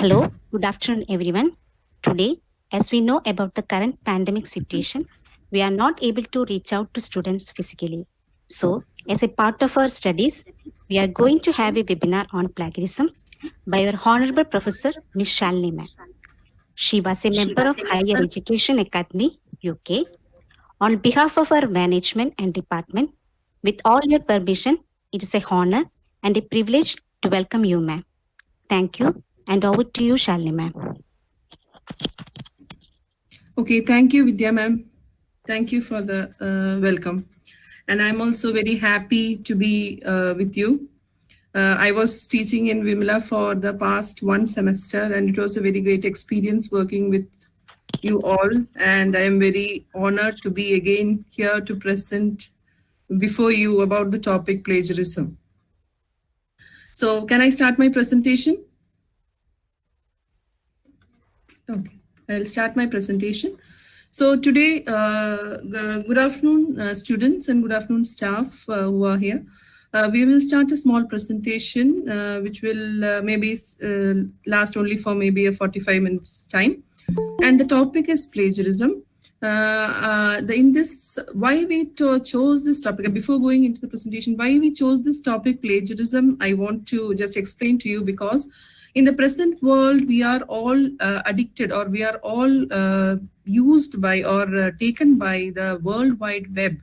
Hello, good afternoon, everyone. Today, as we know about the current pandemic situation, we are not able to reach out to students physically. So, as a part of our studies, we are going to have a webinar on plagiarism by our Honorable Professor Ms. Shalini Ma'am. She was a member of Higher Education Academy, UK. On behalf of our management and department, with all your permission, it is a honor and a privilege to welcome you, ma'am. Thank you, and over to you, Shalini ma'am. Okay, thank you, Vidya ma'am. Thank you for the welcome. And I'm also very happy to be with you. I was teaching in Vimla for the past one semester, and it was a very great experience working with you all. And I am very honored to be again here to present before you about the topic plagiarism. So, can I start my presentation? Okay, I'll start my presentation. So today, good afternoon, students, and good afternoon, staff who are here. We will start a small presentation, which will maybe last only for maybe a 45 minutes time. And the topic is plagiarism. In this, why we chose this topic, before going into the presentation, why we chose this topic, plagiarism, I want to just explain to you, because in the present world, we are all addicted, or we are all used by or taken by the World Wide Web.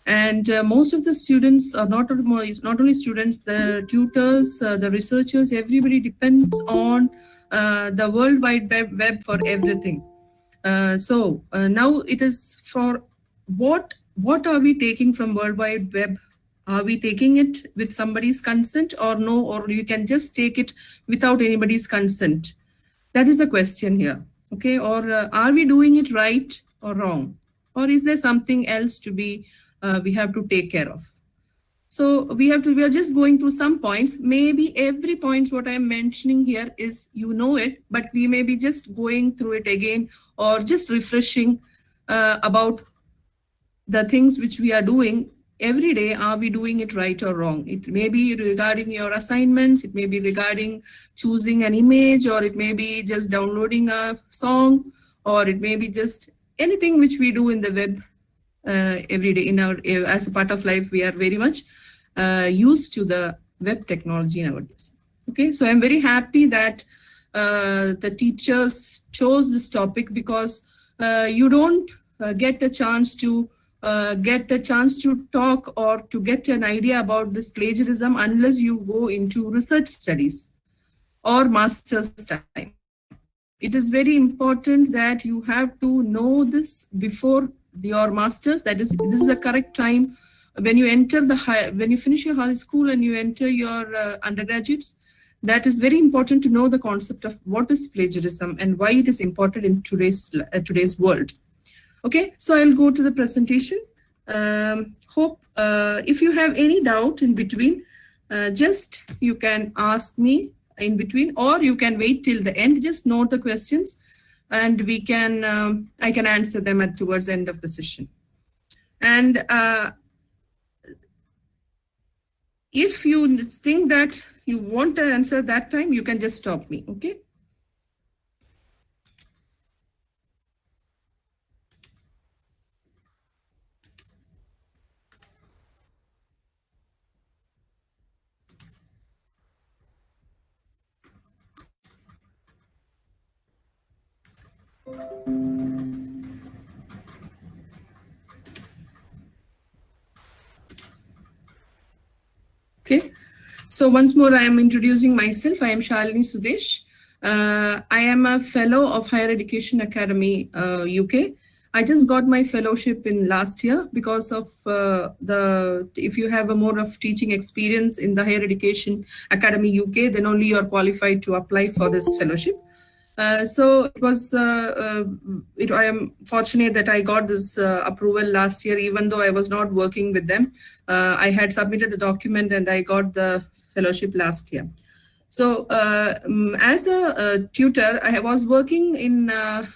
And most of the students are not only students, the tutors, the researchers, everybody depends on the World Wide Web for everything. So now it is for what are we taking from World Wide Web? Are we taking it with somebody's consent or no? Or you can just take it without anybody's consent? That is the question here. Okay, or are we doing it right or wrong? Or is there something else to be we have to take care of? So we are just going through some points. Maybe every point what I am mentioning here is you know it, but we may be just going through it again or just refreshing about the things which we are doing every day. Are we doing it right or wrong? It may be regarding your assignments, it may be regarding choosing an image, or it may be just downloading a song, or it may be just anything which we do in the web every day. In our as a part of life, we are very much used to the web technology nowadays. Okay, so I'm very happy that the teachers chose this topic, because you don't get a chance to talk or to get an idea about this plagiarism unless you go into research studies or master's time. It is very important that you have to know this before your masters. This is the correct time when you enter when you finish your high school and you enter your undergraduates. That is very important to know the concept of what is plagiarism and why it is important in today's world. Okay, so I'll go to the presentation. Hope if you have any doubt in between, just you can ask me in between, or you can wait till the end. Just note the questions, and we can I can answer them towards the end of the session. And if you think that you want to answer that time, you can just stop me. Okay. Okay, so once more, I am introducing myself. I am Shalini Sudesh. I am a fellow of Higher Education Academy, UK. I just got my fellowship in last year because of if you have a more of teaching experience in the Higher Education Academy UK, then only you are qualified to apply for this fellowship. So it was. I am fortunate that I got this approval last year, even though I was not working with them. I had submitted the document and I got the fellowship last year. So, as a tutor, I was working in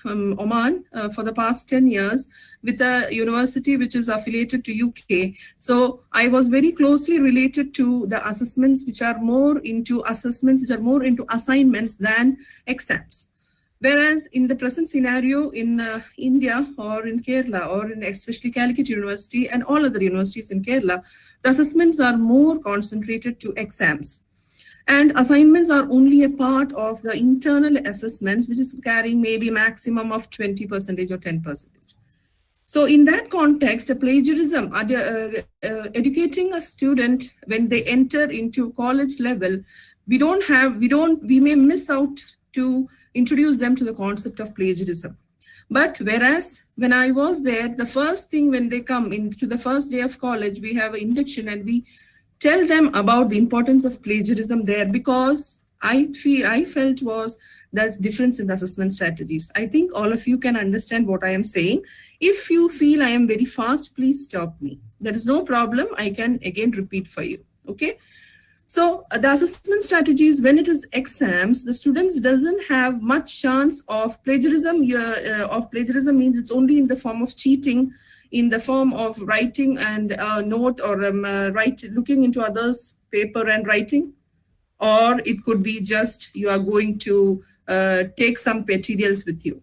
Oman for the past 10 years with a university which is affiliated to UK. So, I was very closely related to the assessments which are more into assignments than exams. Whereas in the present scenario in India or in Kerala or in especially Calicut University and all other universities in Kerala, the assessments are more concentrated to exams. And assignments are only a part of the internal assessments, which is carrying maybe maximum of 20% or 10%. So in that context, a plagiarism, educating a student when they enter into college level, we may miss out to introduce them to the concept of plagiarism. But whereas when I was there, the first thing when they come into the first day of college, we have an induction and we tell them about the importance of plagiarism there, because I felt was the difference in the assessment strategies. I think all of you can understand what I am saying. If you feel I am very fast, please stop me. There is no problem. I can again repeat for you. Okay. So the assessment strategies, when it is exams, the students doesn't have much chance of plagiarism. Plagiarism means it's only in the form of cheating, in the form of writing and note or looking into others' paper and writing, or it could be just you are going to take some materials with you.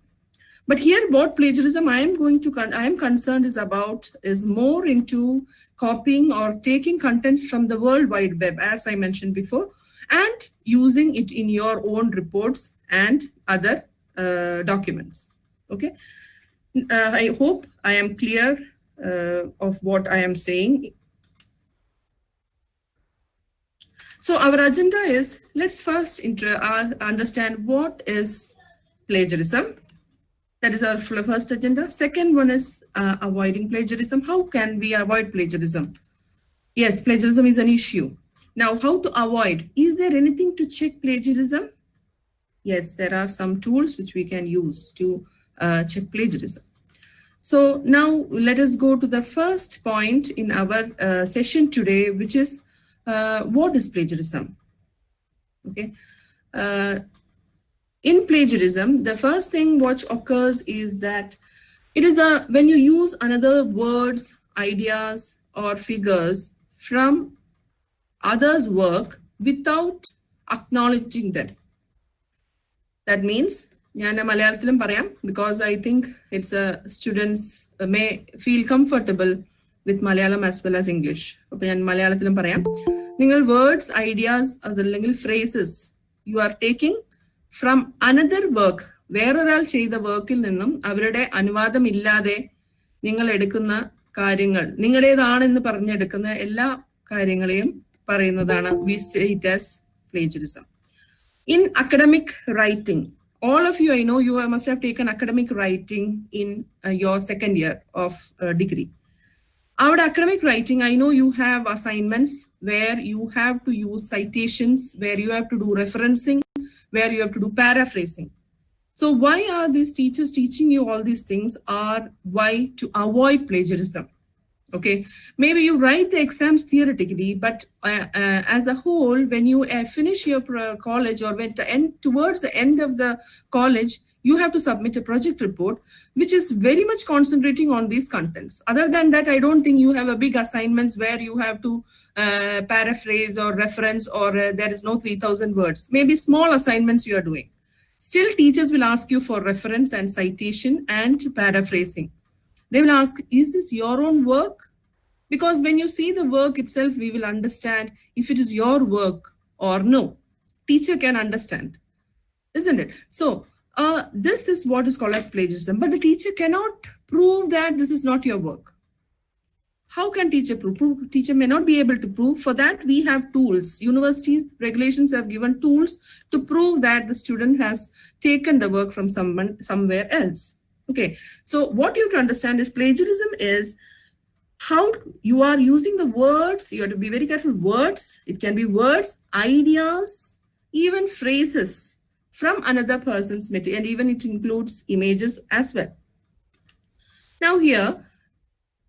But here, what plagiarism I am concerned is more into copying or taking contents from the World Wide Web, as I mentioned before, and using it in your own reports and other documents. Okay. I hope I am clear of what I am saying. So our agenda is, let's first understand what is plagiarism. That is our first agenda. Second one is avoiding plagiarism. How can we avoid plagiarism? Yes, plagiarism is an issue. Now, how to avoid? Is there anything to check plagiarism? Yes, there are some tools which we can use to check plagiarism. So now let us go to the first point in our session today, which is what is plagiarism? Okay. In plagiarism, the first thing which occurs is that it is when you use another words, ideas, or figures from others' work without acknowledging them. That means, because I think it's students may feel comfortable with Malayalam as well as English. Words, ideas, as a phrases you are taking from another work, വേറൊരാൾ ചെയ്ത വർക്കിൽ നിന്നും അവരുടെ അനുവാദം ഇല്ലാതെ നിങ്ങൾ എടുക്കുന്ന കാര്യങ്ങൾ, നിങ്ങളുടേതാണെന്ന് പറഞ്ഞെടുക്കുന്ന എല്ലാ കാര്യങ്ങളെയും പറയുന്നതാണ് we say it as plagiarism. In academic writing, all of you, I know you must have taken academic writing in your second year of degree. Our academic writing, I know you have assignments where you have to use citations, where you have to do referencing, where you have to do paraphrasing. So why are these teachers teaching you all these things? Are why? To avoid plagiarism. Okay, maybe you write the exams theoretically, but as a whole, when you finish your college or towards the end of the college, you have to submit a project report, which is very much concentrating on these contents. Other than that, I don't think you have a big assignments where you have to paraphrase or reference, or there is no 3,000 words. Maybe small assignments you are doing. Still, teachers will ask you for reference and citation and paraphrasing. They will ask, is this your own work? Because when you see the work itself, we will understand if it is your work or no. Teacher can understand, isn't it? So this is what is called as plagiarism, but the teacher cannot prove that this is not your work. How can teacher prove? Teacher may not be able to prove. For that, we have tools. Universities, regulations have given tools to prove that the student has taken the work from somewhere else. Okay, so what you have to understand is plagiarism is how you are using the words. You have to be very careful. Words, it can be words, ideas, even phrases from another person's material, and even it includes images as well. Now here,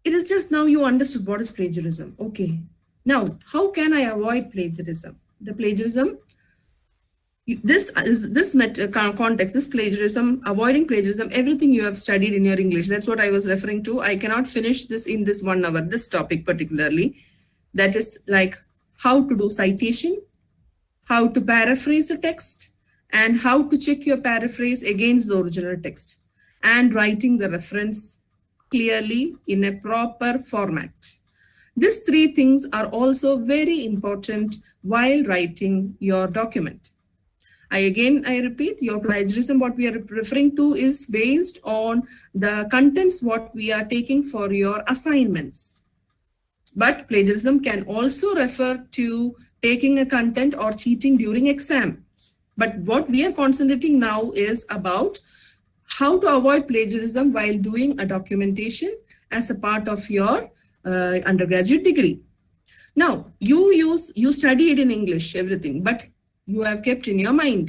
it is just now you understood what is plagiarism. Okay, now how can I avoid plagiarism? The plagiarism, Context, this plagiarism, avoiding plagiarism, everything you have studied in your English. That's what I was referring to. I cannot finish this in this 1 hour, this topic particularly. That is like how to do citation, how to paraphrase a text, and how to check your paraphrase against the original text, and writing the reference clearly in a proper format. These 3 things are also very important while writing your document. I repeat, your plagiarism, what we are referring to is based on the contents, what we are taking for your assignments. But plagiarism can also refer to taking a content or cheating during exams. But what we are concentrating now is about how to avoid plagiarism while doing a documentation as a part of your undergraduate degree. Now, you study it in English, everything, but you have kept in your mind.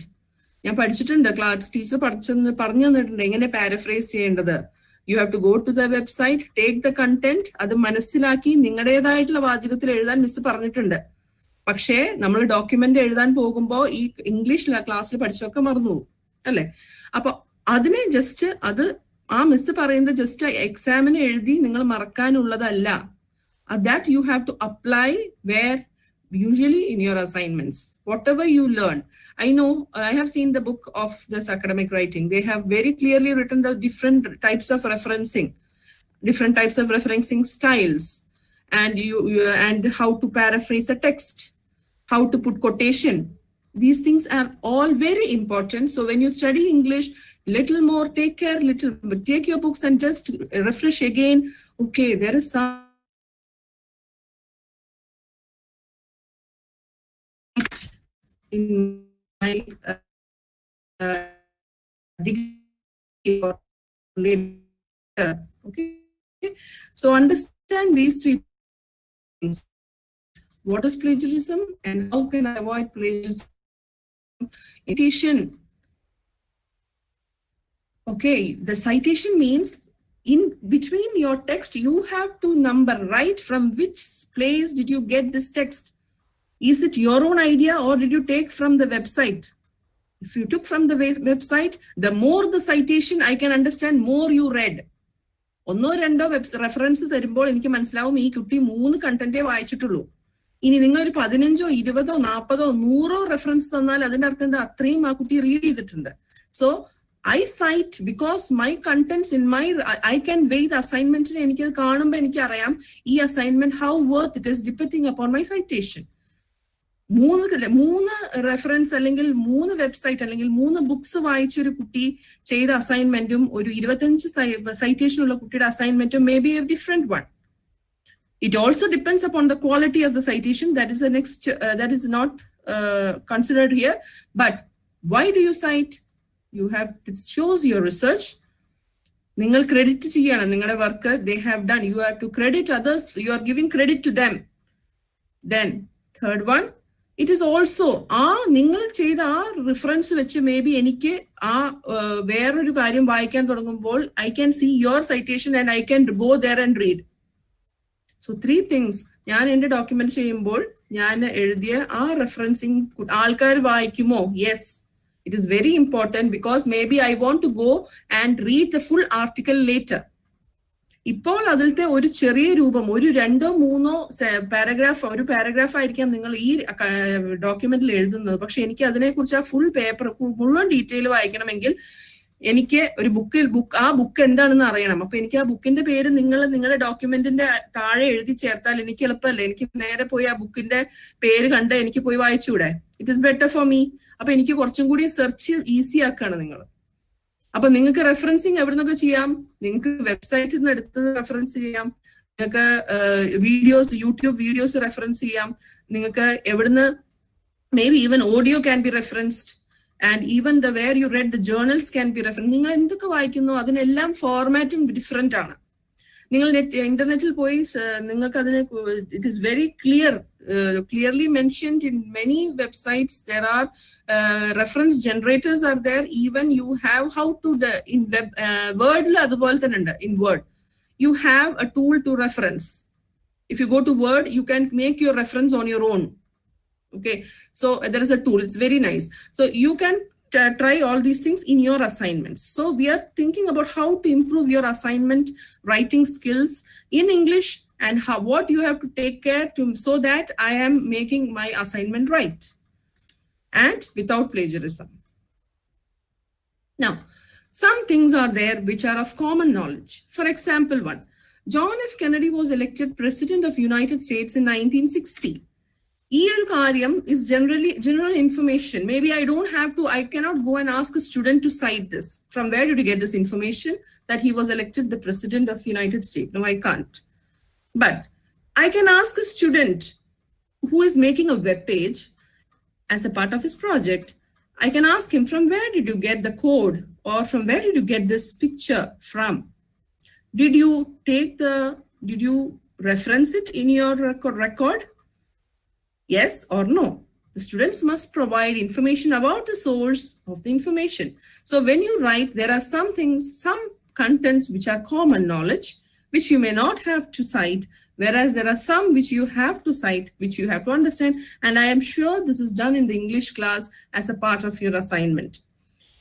ഞാൻ പഠിച്ചിട്ടുണ്ട്, class teacher പറഞ്ഞു തന്നിട്ടുണ്ട് എങ്ങനെ paraphrase ചെയ്യേണ്ടത്. You have to go to the website, take the content, അത് മനസ്സിലാക്കി നിങ്ങളുടേതായിട്ടുള്ള വാചകത്തിൽ എഴുതാൻ മിസ് പറഞ്ഞിട്ടുണ്ട്. പക്ഷേ നമ്മൾ ഡോക്യുമെന്റ് എഴുതാൻ പോകുമ്പോൾ ഈ ഇംഗ്ലീഷ് ക്ലാസ്സിൽ പഠിച്ചൊക്കെ മറന്നു പോകും അല്ലെ. അപ്പൊ അതിനെ ജസ്റ്റ് അത് ആ മിസ് പറയുന്നത് ജസ്റ്റ് എക്സാമിന് എഴുതി നിങ്ങൾ മറക്കാനുള്ളതല്ല. That you have to apply where usually in your assignments, whatever you learn. I know, I have seen the book of this academic writing. They have very clearly written the different types of referencing styles, and and how to paraphrase a text, how to put quotation. These things are all very important. So when you study English, little more, take your books and just refresh again. Okay, there is some in my degree or later. Okay, so understand these 3 things. What is plagiarism and how can I avoid plagiarism? Citation. Okay, the citation means in between your text, you have to number, right? From which place did you get this text? Is it your own idea or did you take from the website? If you took from the website, the more the citation, I can understand more you read. ഒന്നോ രണ്ടോ reference തരുമ്പോൾ എനിക്ക് മനസ്സിലാവും ഈ കുട്ടി 3 കണ്ടന്റേ വായിച്ചിട്ടുള്ളൂ. ഇനി നിങ്ങളൊരു 15ഓ 20ഓ 40ഓ 100ഓ reference തന്നാൽ അതിന്റെ അർത്ഥം എന്താ, അത്രയും ആ കുട്ടി റീഡ് ചെയ്തിട്ടുണ്ട്. So I cite because my contents in my, I can weigh the assignment. എനിക്ക് കാണുമ്പോൾ എനിക്ക് അറിയാം ഈ assignment how worth it is depending upon my citation. 3 reference അല്ലെങ്കിൽ 3 വെബ്സൈറ്റ് അല്ലെങ്കിൽ 3 ബുക്സ് വായിച്ച ഒരു കുട്ടി ചെയ്ത അസൈൻമെന്റും ഒരു 25 സൈറ്റേഷൻ ഉള്ള കുട്ടിയുടെ അസൈൻമെന്റും may be a different one. It also depends upon the quality of the citation. That is the next, that is not considered here. But why do you cite? You have, it shows your research. നിങ്ങൾ credit ചെയ്യണം നിങ്ങളുടെ work they have done. You have to credit others. You are giving credit to them. Then third one, it is also നിങ്ങൾ ചെയ്ത ആ reference വെച്ച് may be എനിക്ക് വേറൊരു കാര്യം വായിക്കാൻ തുടങ്ങുമ്പോൾ I can see your citation and I can go there and read. So 3 things. ഞാൻ എന്റെ ഡോക്യുമെന്റ് ചെയ്യുമ്പോൾ ഞാൻ എഴുതിയ ആ റെഫറൻസിങ് ആൾക്കാർ വായിക്കുമോ? Yes, it is very important because maybe I want to go and read the full article later. ഇപ്പോൾ അതിലത്തെ ഒരു ചെറിയ രൂപം, ഒരു 2ഓ 3ഓ പാരഗ്രാഫ്, ഒരു പാരഗ്രാഫ് ആയിരിക്കാം നിങ്ങൾ ഈ ഡോക്യുമെന്റിൽ എഴുതുന്നത്. പക്ഷെ എനിക്ക് അതിനെക്കുറിച്ച് ആ ഫുൾ പേപ്പർ മുഴുവൻ ഡീറ്റെയിൽ വായിക്കണമെങ്കിൽ എനിക്ക് ഒരു ആ ബുക്ക് എന്താണെന്ന് അറിയണം. അപ്പൊ എനിക്ക് ആ ബുക്കിന്റെ പേര് നിങ്ങളുടെ ഡോക്യുമെന്റിന്റെ താഴെ എഴുതി ചേർത്താൽ എനിക്ക് എളുപ്പമല്ലേ. എനിക്ക് നേരെ പോയി ആ ബുക്കിന്റെ പേര് കണ്ട് എനിക്ക് പോയി വായിച്ചൂടെ? It is better for me. അപ്പൊ എനിക്ക് കുറച്ചും കൂടി സെർച്ച് ഈസി ആക്കാണ് നിങ്ങൾ. അപ്പൊ നിങ്ങൾക്ക് റെഫറൻസിങ് എവിടെ നിന്നൊക്കെ ചെയ്യാം? നിങ്ങൾക്ക് വെബ്സൈറ്റിൽ നിന്ന് എടുത്ത് റെഫറൻസ് ചെയ്യാം, നിങ്ങൾക്ക് വീഡിയോസ്, യൂട്യൂബ് വീഡിയോസ് റെഫറൻസ് ചെയ്യാം, നിങ്ങൾക്ക് എവിടുന്ന് may be even audio can be referenced, and even the where you read the journals can be reference. നിങ്ങൾ എന്തൊക്കെ വായിക്കുന്നു അതിനെല്ലാം ഫോർമാറ്റും ഡിഫറെന്റ് ആണ്. നിങ്ങൾ ഇന്റർനെറ്റിൽ പോയി നിങ്ങൾക്ക് അതിനെ, it is very clearly mentioned in many websites. There are reference generators are there. Even you have how to in web word la adupole thanne in Word you have a tool to reference. If you go to Word, you can make your reference on your own. Okay, so there is a tool. It's very nice. So you can try all these things in your assignments. So we are thinking about how to improve your assignment writing skills in English and how what you have to take care to so that I am making my assignment right and without plagiarism. Now, some things are there which are of common knowledge. For example, one, John F. Kennedy was elected President of United States in 1960. EL is general information. Maybe I cannot go and ask a student to cite this. From where did you get this information that he was elected the President of United States? No, I can't. But I can ask a student who is making a web page as a part of his project. I can ask him, from where did you get the code, or from where did you get this picture from? Did you reference it in your record? Yes or no? The students must provide information about the source of the information. So when you write, there are some things, some contents which are common knowledge, which you may not have to cite, whereas there are some which you have to cite, which you have to understand. And I am sure this is done in the English class as a part of your assignment.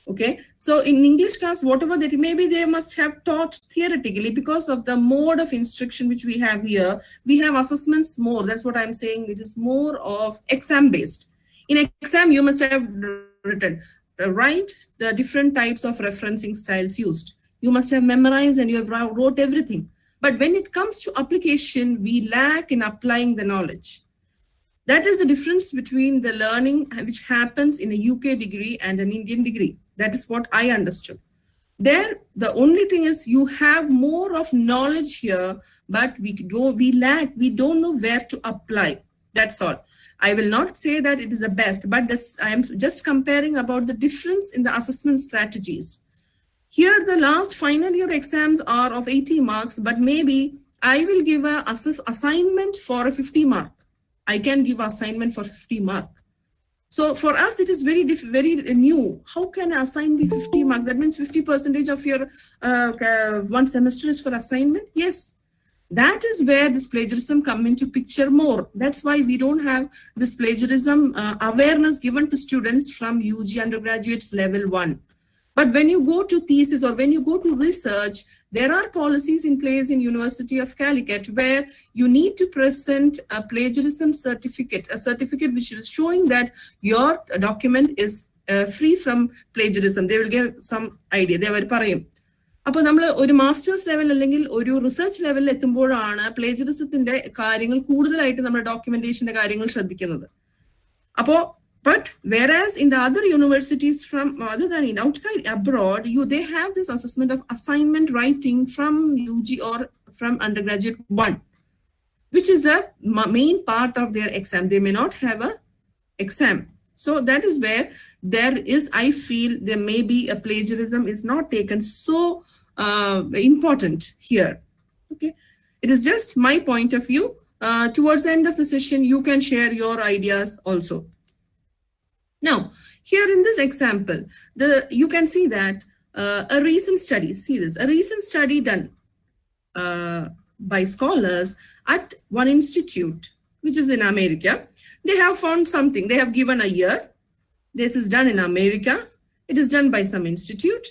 Okay, so in English class, whatever that maybe they must have taught theoretically, because of the mode of instruction which we have here, we have assessments more. That's what I'm saying. It is more of exam based. In exam, you must have written, write the different types of referencing styles used. You must have memorized and you have wrote everything. But when it comes to application, we lack in applying the knowledge. That is the difference between the learning which happens in a UK degree and an Indian degree. That is what I understood. There, the only thing is you have more of knowledge here, but we don't know where to apply. That's all. I will not say that it is the best, but I am just comparing about the difference in the assessment strategies. Here, the last final year exams are of 80 marks, but maybe I will give an assignment for a 50 mark. I can give assignment for 50 mark. So for us, it is very new. How can an assignment be 50 marks? That means 50% of your one semester is for assignment? Yes. That is where this plagiarism come into picture more. That's why we don't have this plagiarism awareness given to students from UG undergraduates level 1. But when you go to thesis or when you go to research, there are policies in place in University of Calicut where you need to present a plagiarism certificate, a certificate which is showing that your document is free from plagiarism. They will give some idea. They will parayum. അപ്പോൾ നമ്മൾ ഒരു masters level അല്ലെങ്കിൽ ഒരു research ലെവലിൽ എത്തുമ്പോഴാണ് പ്ലേജറിസത്തിന്റെ കാര്യങ്ങൾ കൂടുതലായിട്ട് നമ്മുടെ ഡോക്യുമെന്റേഷന്റെ കാര്യങ്ങൾ ശ്രദ്ധിക്കുന്നത്. അപ്പോൾ but whereas in the other universities from other than in outside abroad, they have this assessment of assignment writing from UG or from undergraduate 1, which is the main part of their exam. They may not have a exam. So that is where there is, I feel there may be a plagiarism is not taken so important here. Okay, it is just my point of view. Towards the end of the session, you can share your ideas also. Now, here in this example, you can see that a recent study, see this, a recent study done by scholars at one institute, which is in America. They have found something. They have given a year. This is done in America. It is done by some institute.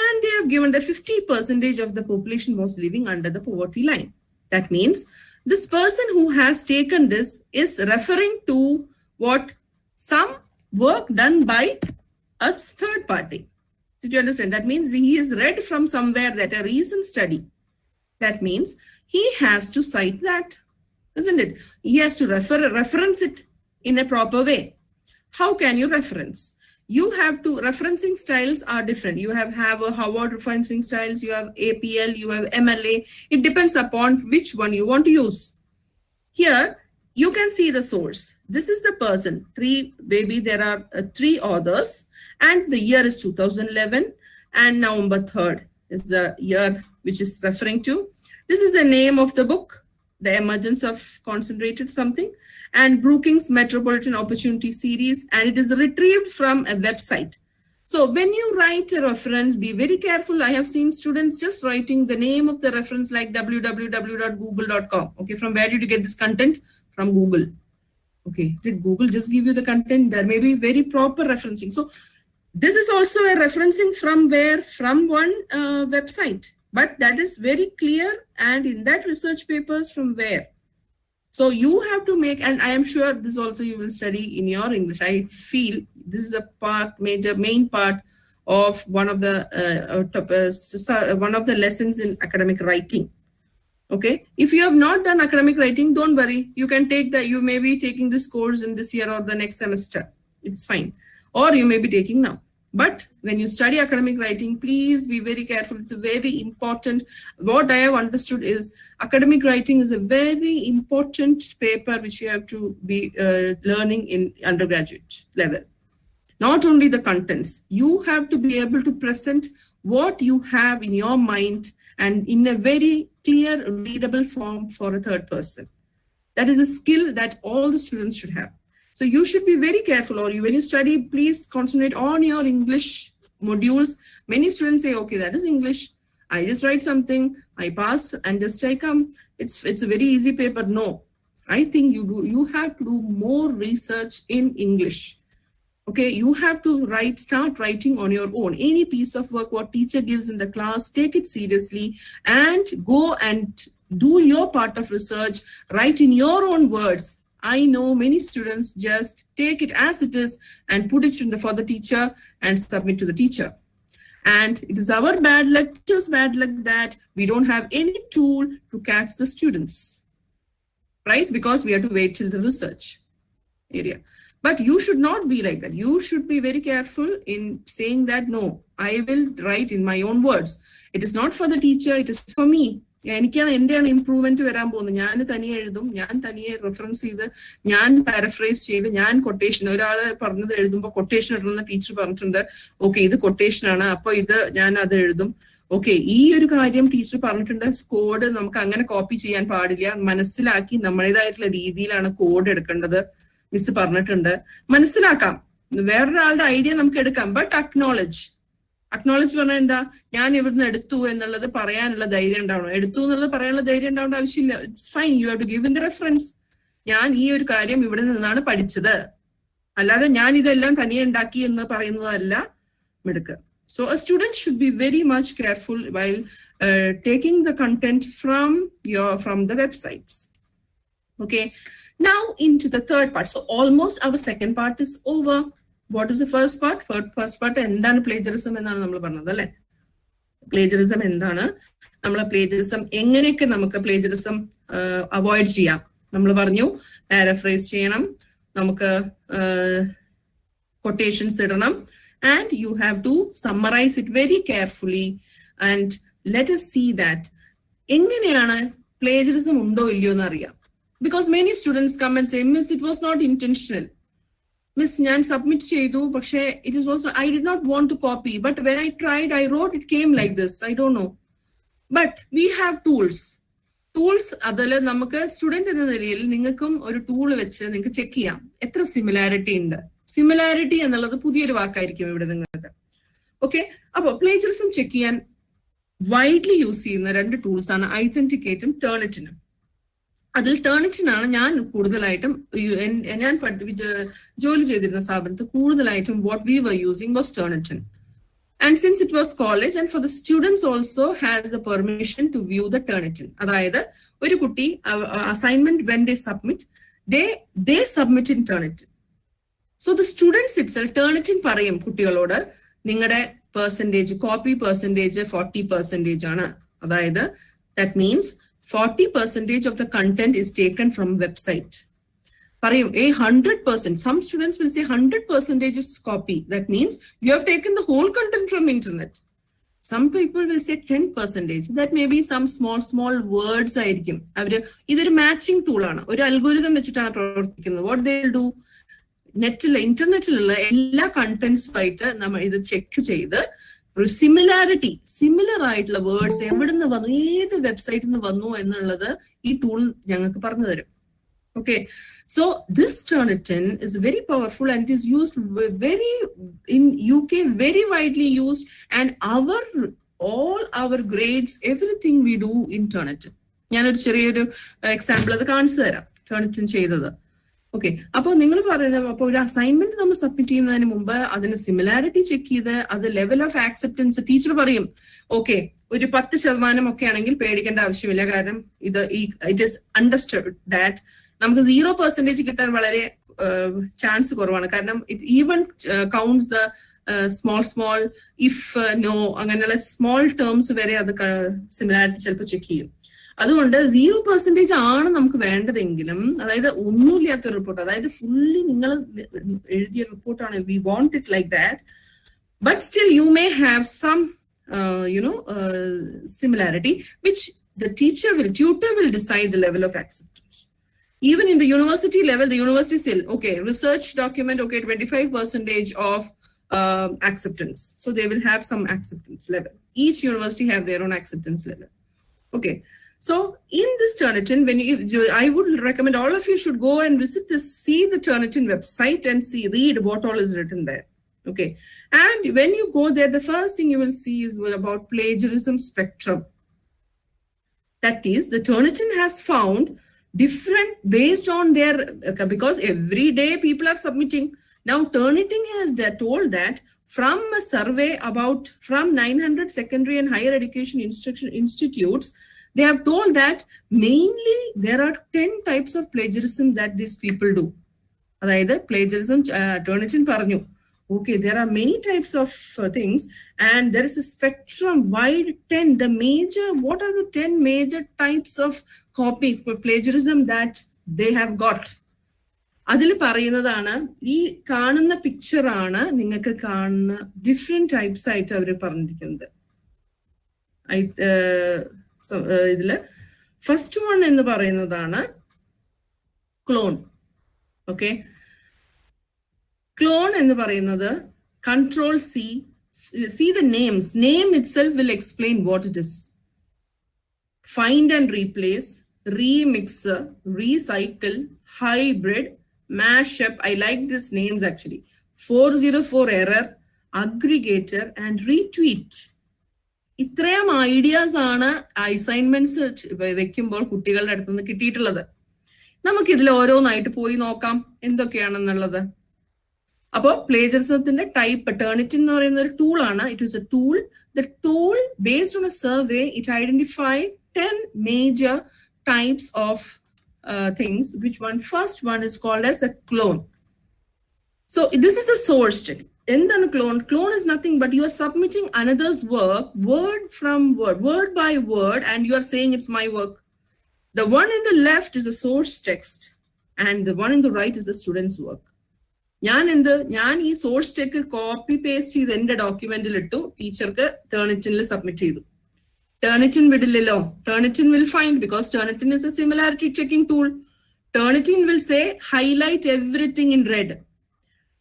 And they have given that 50% of the population was living under the poverty line. That means this person who has taken this is referring to what some work done by a third party. Did you understand? That means he is read from somewhere that a recent study. That means he has to cite that, isn't it? He has to reference it in a proper way. How can you reference? You have to, referencing styles are different. You have a Howard referencing styles, you have APL, you have MLA. It depends upon which one you want to use. Here, you can see the source. This is the person. There are 3 authors, and the year is 2011, and November 3rd is the year which is referring to. This is the name of the book, The Emergence of Concentrated Something, and Brookings Metropolitan Opportunity Series, and it is retrieved from a website. So when you write a reference, be very careful. I have seen students just writing the name of the reference like www.google.com. Okay, from where did you get this content? From Google. Okay, did Google just give you the content? There may be very proper referencing. So this is also a referencing from where? From one website, but that is very clear. And in that research papers from where? So you have to make, and I am sure this also you will study in your English. I feel this is a main part of one of the lessons in academic writing. Okay, if you have not done academic writing, don't worry. You can take that. You may be taking this course in this year or the next semester. It's fine. Or you may be taking now. But when you study academic writing, please be very careful. It's a very important. What I have understood is academic writing is a very important paper which you have to be learning in undergraduate level. Not only the contents, you have to be able to present what you have in your mind and in a very clear, readable form for a third person. That is a skill that all the students should have. So you should be very careful, or when you study, please concentrate on your English modules. Many students say, okay, that is English. I just write something, I pass, and just I come. It's a very easy paper. No, I think you have to do more research in English. Okay, you have to start writing on your own. Any piece of work what teacher gives in the class, take it seriously and go and do your part of research, write in your own words. I know many students just take it as it is and put it for the teacher and submit to the teacher. And it is our bad luck, that we don't have any tool to catch the students, right? Because we have to wait till the research area. But you should not be like that. You should be very careful in saying that, no, I will write in my own words. It is not for the teacher, it is for me. എനിക്കാണ് എന്റെയാണ് improvement വരാൻ പോകുന്നത്. ഞാൻ തനിയെ എഴുതും, ഞാൻ തനിയെ reference ചെയ്ത്, ഞാൻ പാരഫ്രൈസ് ചെയ്ത്, ഞാൻ കൊട്ടേഷൻ, ഒരാള് പറഞ്ഞത് എഴുതുമ്പോൾ കൊട്ടേഷൻ ഇടണമെന്ന് ടീച്ചർ പറഞ്ഞിട്ടുണ്ട്. ഓക്കെ, ഇത് കൊട്ടേഷൻ ആണ്, അപ്പൊ ഇത് ഞാൻ അത് എഴുതും. ഓക്കെ, ഈ ഒരു കാര്യം ടീച്ചർ പറഞ്ഞിട്ടുണ്ട്. കോഡ് നമുക്ക് അങ്ങനെ കോപ്പി ചെയ്യാൻ പാടില്ല. മനസ്സിലാക്കി നമ്മുടേതായിട്ടുള്ള രീതിയിലാണ് കോഡ് എടുക്കേണ്ടത്. മിസ് പറഞ്ഞിട്ടുണ്ട്. മനസ്സിലാക്കാം, വേറൊരാളുടെ ഐഡിയ നമുക്ക് എടുക്കാം. ബട്ട് അക്നോളജ് പറഞ്ഞാൽ എന്താ? ഞാൻ ഇവിടുന്ന് എടുത്തു എന്നുള്ളത് പറയാനുള്ള ധൈര്യം ഉണ്ടാവണം. എടുത്തു എന്നുള്ളത് പറയാനുള്ള ധൈര്യം ഉണ്ടാവേണ്ട ആവശ്യമില്ല. It's fine, you have to give in the reference. ഞാൻ ഈ ഒരു കാര്യം ഇവിടെ നിന്നാണ് പഠിച്ചത്, അല്ലാതെ ഞാൻ ഇതെല്ലാം തനിയെ ഉണ്ടാക്കി എന്ന് പറയുന്നതല്ല മിടുക്ക്. So a student should be very much careful while taking the content from the websites. Okay, now into the third part. So almost our second part is over. What is the first part? First part എന്താണ് plagiarism എന്നാണ് നമ്മൾ പറഞ്ഞത് അല്ലേ? Plagiarism എന്താണ്? നമ്മൾ plagiarism എങ്ങനെയൊക്കെ നമുക്ക് plagiarism avoid ചെയ്യാം? നമ്മൾ പറഞ്ഞു പാരഫ്രൈസ് ചെയ്യണം, നമുക്ക് quotations ഇടണം, and you have to summarize it very carefully. And let us see that എങ്ങനെയാണ് plagiarism ഉണ്ടോ ഇല്ലയോ എന്ന് അറിയാം. Because many students come and say, Miss, it was not intentional. Miss, ഞാൻ submit ചെയ്തു, പക്ഷേ it is also, I did not want to copy, but when I tried, I wrote, it came like this. I don't know. But we have tools. അതിൽ നമുക്ക് student എന്ന നിലയിൽ നിങ്ങൾക്കും ഒരു tool വെച്ച് നിങ്ങൾക്ക് ചെക്ക് ചെയ്യാം എത്ര സിമിലാരിറ്റി ഉണ്ട്. സിമിലാരിറ്റി എന്നുള്ളത് പുതിയൊരു വാക്കായിരിക്കും ഇവിടെ നിങ്ങൾക്ക്. ഓക്കെ, അപ്പൊ പ്ലേജറിസം ചെക്ക് ചെയ്യാൻ വൈഡ്ലി യൂസ് ചെയ്യുന്ന രണ്ട് ടൂൾസ് ആണ് ഐതന്റിക്കേറ്റും ടേർണിറ്റിനും. അതിൽ ടേർണിറ്റിനാണ് ഞാൻ കൂടുതലായിട്ടും ഞാൻ ജോലി ചെയ്തിരുന്ന സ്ഥാപനത്ത് കൂടുതലായിട്ടും what we were using was Turnitin. And since it was college, and for the students also has the permission to view the Turnitin. അതായത് ഒരു കുട്ടി assignment when they submit, they submit in Turnitin. So the students itself Turnitin പറയും കുട്ടികളോട് നിങ്ങളുടെ percentage, copy percentage 40% ആണ്. അതായത് that means 40% of the content is taken from website. പറയും 100%. Some students will say 100% is copy. That means you have taken the whole content from internet. Some people will say 10%. That may be some small words ആയിരിക്കും. അവര് ഇതൊരു matching ടൂളാണ്, ഒരു algorithm വെച്ചിട്ടാണ് പ്രവർത്തിക്കുന്നത്. What they will do, ഇന്റർനെറ്റിലുള്ള എല്ലാ കണ്ടന്റ്സുമായിട്ട് നമ്മൾ ഇത് ചെക്ക് ചെയ്ത് ഒരു സിമിലർ ആയിട്ടുള്ള വേർഡ്സ് എവിടുന്ന് വന്നു, ഏത് വെബ്സൈറ്റിൽ നിന്ന് വന്നു എന്നുള്ളത് ഈ ടൂൾ ഞങ്ങൾക്ക് പറഞ്ഞു തരും. Okay, so this Turnitin is very powerful and it is used in UK, very widely used, and all our grades, everything we do in Turnitin. ഞാനൊരു ചെറിയൊരു എക്സാമ്പിൾ അത് കാണിച്ചു തരാം. Turnitin ചെയ്തത് ഓക്കെ, അപ്പോൾ നിങ്ങൾ പറയുന്നത് അപ്പോൾ ഒരു അസൈൻമെന്റ് നമ്മൾ സബ്മിറ്റ് ചെയ്യുന്നതിന് മുമ്പ് അതിന് സിമിലാരിറ്റി ചെക്ക് ചെയ്ത് അത് ലെവൽ ഓഫ് ആക്സെപ്റ്റൻസ് ടീച്ചർ പറയും. ഓക്കെ, ഒരു 10% ഒക്കെ ആണെങ്കിൽ പേടിക്കേണ്ട ആവശ്യമില്ല, കാരണം ഇത് ഇറ്റ് ഈസ് അണ്ടർസ്റ്റുഡ് ദാറ്റ് നമുക്ക് 0% കിട്ടാൻ വളരെ ചാൻസ് കുറവാണ്. കാരണം it even counts the small if no അങ്ങനെയുള്ള സ്മോൾ ടേംസ് വരെ അത് സിമിലാരിറ്റി ചിലപ്പോൾ ചെക്ക് ചെയ്യും. അതുകൊണ്ട് 0% ആണ് നമുക്ക് വേണ്ടതെങ്കിലും, അതായത് ഒന്നുമില്ലാത്ത റിപ്പോർട്ട്, അതായത് ഫുള്ളി നിങ്ങൾ എഴുതിയ റിപ്പോർട്ടാണ്, we want it like that, but still you may have some similarity which the tutor will decide the level of acceptance. Even in the university level, the university still, okay, research document, okay, 25% of acceptance. So they will have some acceptance level. Each university have their own acceptance level. Okay. So in this Turnitin, I would recommend all of you should go and visit this, see the Turnitin website and read what all is written there. Okay. And when you go there, the first thing you will see is about plagiarism spectrum. That is, the Turnitin has found different based on their, because every day people are submitting. Now Turnitin has told that from a survey from 900 secondary and higher education institutes, they have told that mainly there are 10 types of plagiarism that these people do. That is plagiarism, Turnitin paranju. Okay, there are many types of things, and there is a spectrum wide 10. What are the 10 major types of copy plagiarism that they have got? അതിൽ പറയുന്നതാണ്, ഈ കാണുന്ന പിക്ചറാണ് നിങ്ങൾക്ക് കാണുന്ന different types ആയിട്ട് അവർ പറഞ്ഞിരിക്കുന്നത്. ഇതില് first one എന്ന് പറയുന്നതാണ് ക്ലോൺ. ഓക്കെ, ക്ലോൺ എന്ന് പറയുന്നത് control see the names. Name itself will explain what it is. Find and replace, remixer, recycle, hybrid, mashup. I like these names actually. 404 error, aggregator and retweet. ഇത്രയും ideas ആണ് assignments വെക്കുമ്പോൾ കുട്ടികളുടെ അടുത്ത് നിന്ന് കിട്ടിയിട്ടുള്ളത്. നമുക്ക് ഇതിൽ ഓരോന്നായിട്ട് പോയി നോക്കാം എന്തൊക്കെയാണെന്നുള്ളത്. അപ്പോൾ പ്ലേജറിസത്തിന്റെ ടൈപ്പ്, ടേണിറ്റിൻ എന്ന് പറയുന്ന ഒരു ടൂൾ ആണ്. It is A tool. The tool based on A survey it identified 10 major types of things. Which one? First one is called as a clone. So this is the source check. എന്താണ് clone? Clone is nothing but you are submitting another's work word from word by word, and you are saying it's my work. The one in the left is a source text and the one in the right is the student's work. ഞാൻ ഈ source tech copy paste ചെയ്ത് എന്റെ ഡോക്യുമെന്റിൽ ഇട്ടു, ടീച്ചർക്ക് ടേണിറ്റിനിൽ submit ചെയ്തു. Turnitin vidillilo. Turnitin will find, because Turnitin is a similarity checking tool. Turnitin will say highlight everything in red.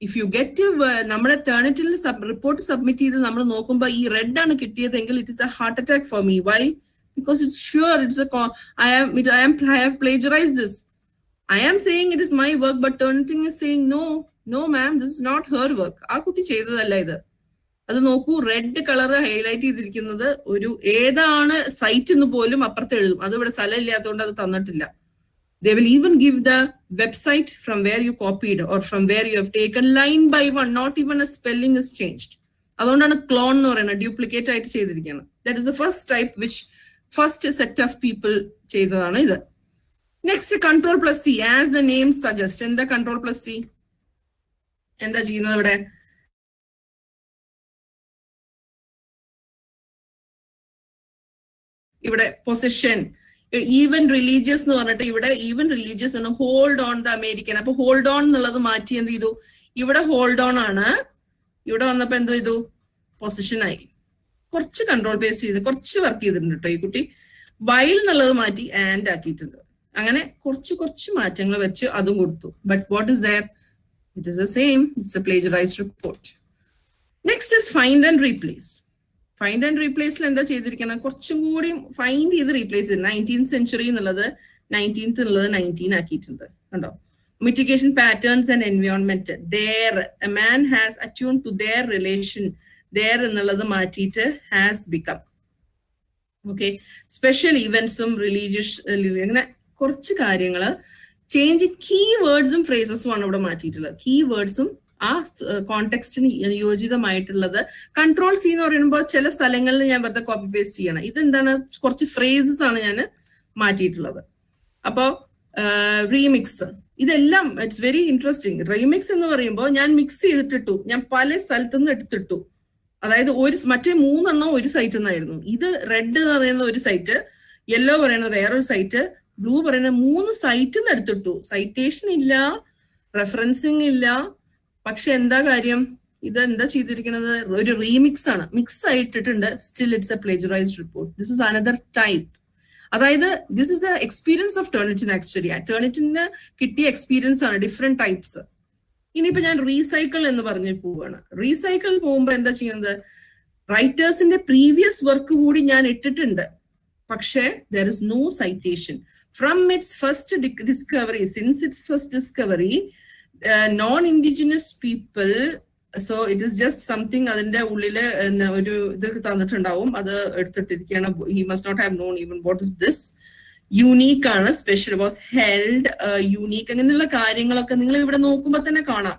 If you get to നമ്മുടെ Turnitin report submit ചെയ്ത് നമ്മൾ നോക്കുമ്പോൾ ഈ റെഡ് ആണ് കിട്ടിയതെങ്കിൽ it is a heart attack for me. Why? Because it's sure it's I have plagiarized this. I am saying it is my work, but Turnitin is saying no ma'am, this is not her work. ആ കുട്ടി ചെയ്തതല്ല ഇത്. അത് നോക്കൂ, red colour highlight ചെയ്തിരിക്കുന്നത് ഒരു ഏതാണ് site എന്ന് പോലും അപ്പുറത്ത് എഴുതും. അത് ഇവിടെ സ്ഥലം ഇല്ലാത്തതുകൊണ്ട് അത് തന്നിട്ടില്ല. They will even give the website from where you copied or from where you have taken line by one. Not even a spelling is changed. അതുകൊണ്ടാണ് ക്ലോൺ എന്ന് പറയുന്നത്, ഡ്യൂപ്ലിക്കേറ്റ് ആയിട്ട് ചെയ്തിരിക്കുകയാണ്. That is the first type, which first set of people ചെയ്തതാണ് ഇത്. Next, control plus C. As the name suggests, എന്താ control plus C? എന്താ ചെയ്യുന്നത് ഇവിടെ? ഇവിടെ പൊസിഷൻ, ഈവൻ റിലീജിയസ് എന്ന് പറഞ്ഞിട്ട് ഇവിടെ ഈവൻ റിലീജിയസ് ആണ്, ഹോൾഡ് ഓൺ ദ അമേരിക്കൻ. അപ്പൊ ഹോൾഡ് ഓൺ എന്നുള്ളത് മാറ്റി എന്ത് ചെയ്തു? ഇവിടെ ഹോൾഡ് ഓൺ ആണ്, ഇവിടെ വന്നപ്പോ എന്തോ ചെയ്തു? പൊസിഷൻ ആയി. കുറച്ച് കൺട്രോൾ പേസ്റ്റ് ചെയ്ത് കുറച്ച് വർക്ക് ചെയ്തിട്ടുണ്ട് കേട്ടോ ഈ കുട്ടി. വൈൽ എന്നുള്ളത് മാറ്റി ആൻഡ് ആക്കിയിട്ടുണ്ട്. അങ്ങനെ കുറച്ച് മാറ്റങ്ങൾ വെച്ച് അതും കൊടുത്തു. But what is there? It is the same. It's a plagiarised report. Next is find and replace. Find and റീപ്ലേസിൽ എന്താ ചെയ്തിരിക്കണം? കുറച്ചും കൂടി ഫൈൻഡ് ചെയ്ത് റീപ്ലേസ് ചെയ്ത് 19th century എന്നുള്ളത് 19th എന്നുള്ളത് 19 ആക്കിയിട്ടുണ്ട് കണ്ടോ. Mitigation patterns and environment, there a man has attuned to their relation, there എന്നുള്ളത് മാറ്റിയിട്ട് has become. ഓക്കെ, സ്പെഷ്യൽ ഇവന്റ്സും റിലീജിയസ്, അങ്ങനെ കുറച്ച് കാര്യങ്ങള് ചേഞ്ച് കീവേഡ്സും ഫ്രേസസും ആണ് ഇവിടെ മാറ്റിയിട്ടുള്ളത്. കീവേഡ്സും ആ കോണ്ടെക്സ്റ്റിന് യോജിതമായിട്ടുള്ളത്. കൺട്രോൾ സി എന്ന് പറയുമ്പോൾ ചില സ്ഥലങ്ങളിൽ ഞാൻ വെറുതെ കോപ്പി പേസ്റ്റ് ചെയ്യണം. ഇതെന്താണ്, കുറച്ച് ഫ്രേസസ് ആണ് ഞാൻ മാറ്റിയിട്ടുള്ളത്. അപ്പോ റീമിക്സ്, ഇതെല്ലാം ഇറ്റ്സ് വെരി ഇൻട്രസ്റ്റിംഗ്. റീമിക്സ് എന്ന് പറയുമ്പോൾ ഞാൻ മിക്സ് ചെയ്തിട്ടിട്ടു, ഞാൻ പല സ്ഥലത്തുനിന്ന് എടുത്തിട്ടു. അതായത് മറ്റേ 3 എണ്ണം ഒരു സൈറ്റിൽ നിന്നായിരുന്നു. ഇത് റെഡ് എന്ന് പറയുന്ന ഒരു സൈറ്റ്, യെല്ലോ പറയുന്നത് വേറൊരു സൈറ്റ്, ബ്ലൂ പറയുന്നത് 3 സൈറ്റിൽ നിന്ന് എടുത്തിട്ടു. സൈറ്റേഷൻ ഇല്ല, റെഫറൻസിങ് ഇല്ല. പക്ഷെ എന്താ കാര്യം, ഇത് എന്താ ചെയ്തിരിക്കുന്നത്, ഒരു റീമിക്സ് ആണ്, മിക്സ് ആയിട്ടിട്ടുണ്ട്. Still it's a plagiarised report. This is another type. അതായത് this is the experience of Turnitin. Actually ടേർണിറ്റിന് കിട്ടിയ എക്സ്പീരിയൻസ് ആണ്, ഡിഫറെന്റ് ടൈപ്സ്. ഇനിയിപ്പോ ഞാൻ റീസൈക്കിൾ എന്ന് പറഞ്ഞു പോവാണ്. റീസൈക്കിൾ പോകുമ്പോൾ എന്താ ചെയ്യുന്നത്, റൈറ്റേഴ്സിന്റെ പ്രീവിയസ് വർക്ക് കൂടി ഞാൻ ഇട്ടിട്ടുണ്ട്. പക്ഷേ there is no citation from its first discovery. Since its first discovery, non-indigenous people, so it is just something അതിന്റെ ഉള്ളില് ഒരു ഇത് തന്നിട്ടുണ്ടാവും, അത് എടുത്തിട്ടിരിക്കുകയാണ്. he must not have known even what is this. Unique ആണ്, സ്പെഷ്യൽ വാസ് ഹെൽഡ്, യൂണീക്ക്, അങ്ങനെയുള്ള കാര്യങ്ങളൊക്കെ നിങ്ങൾ ഇവിടെ നോക്കുമ്പോൾ തന്നെ കാണാം.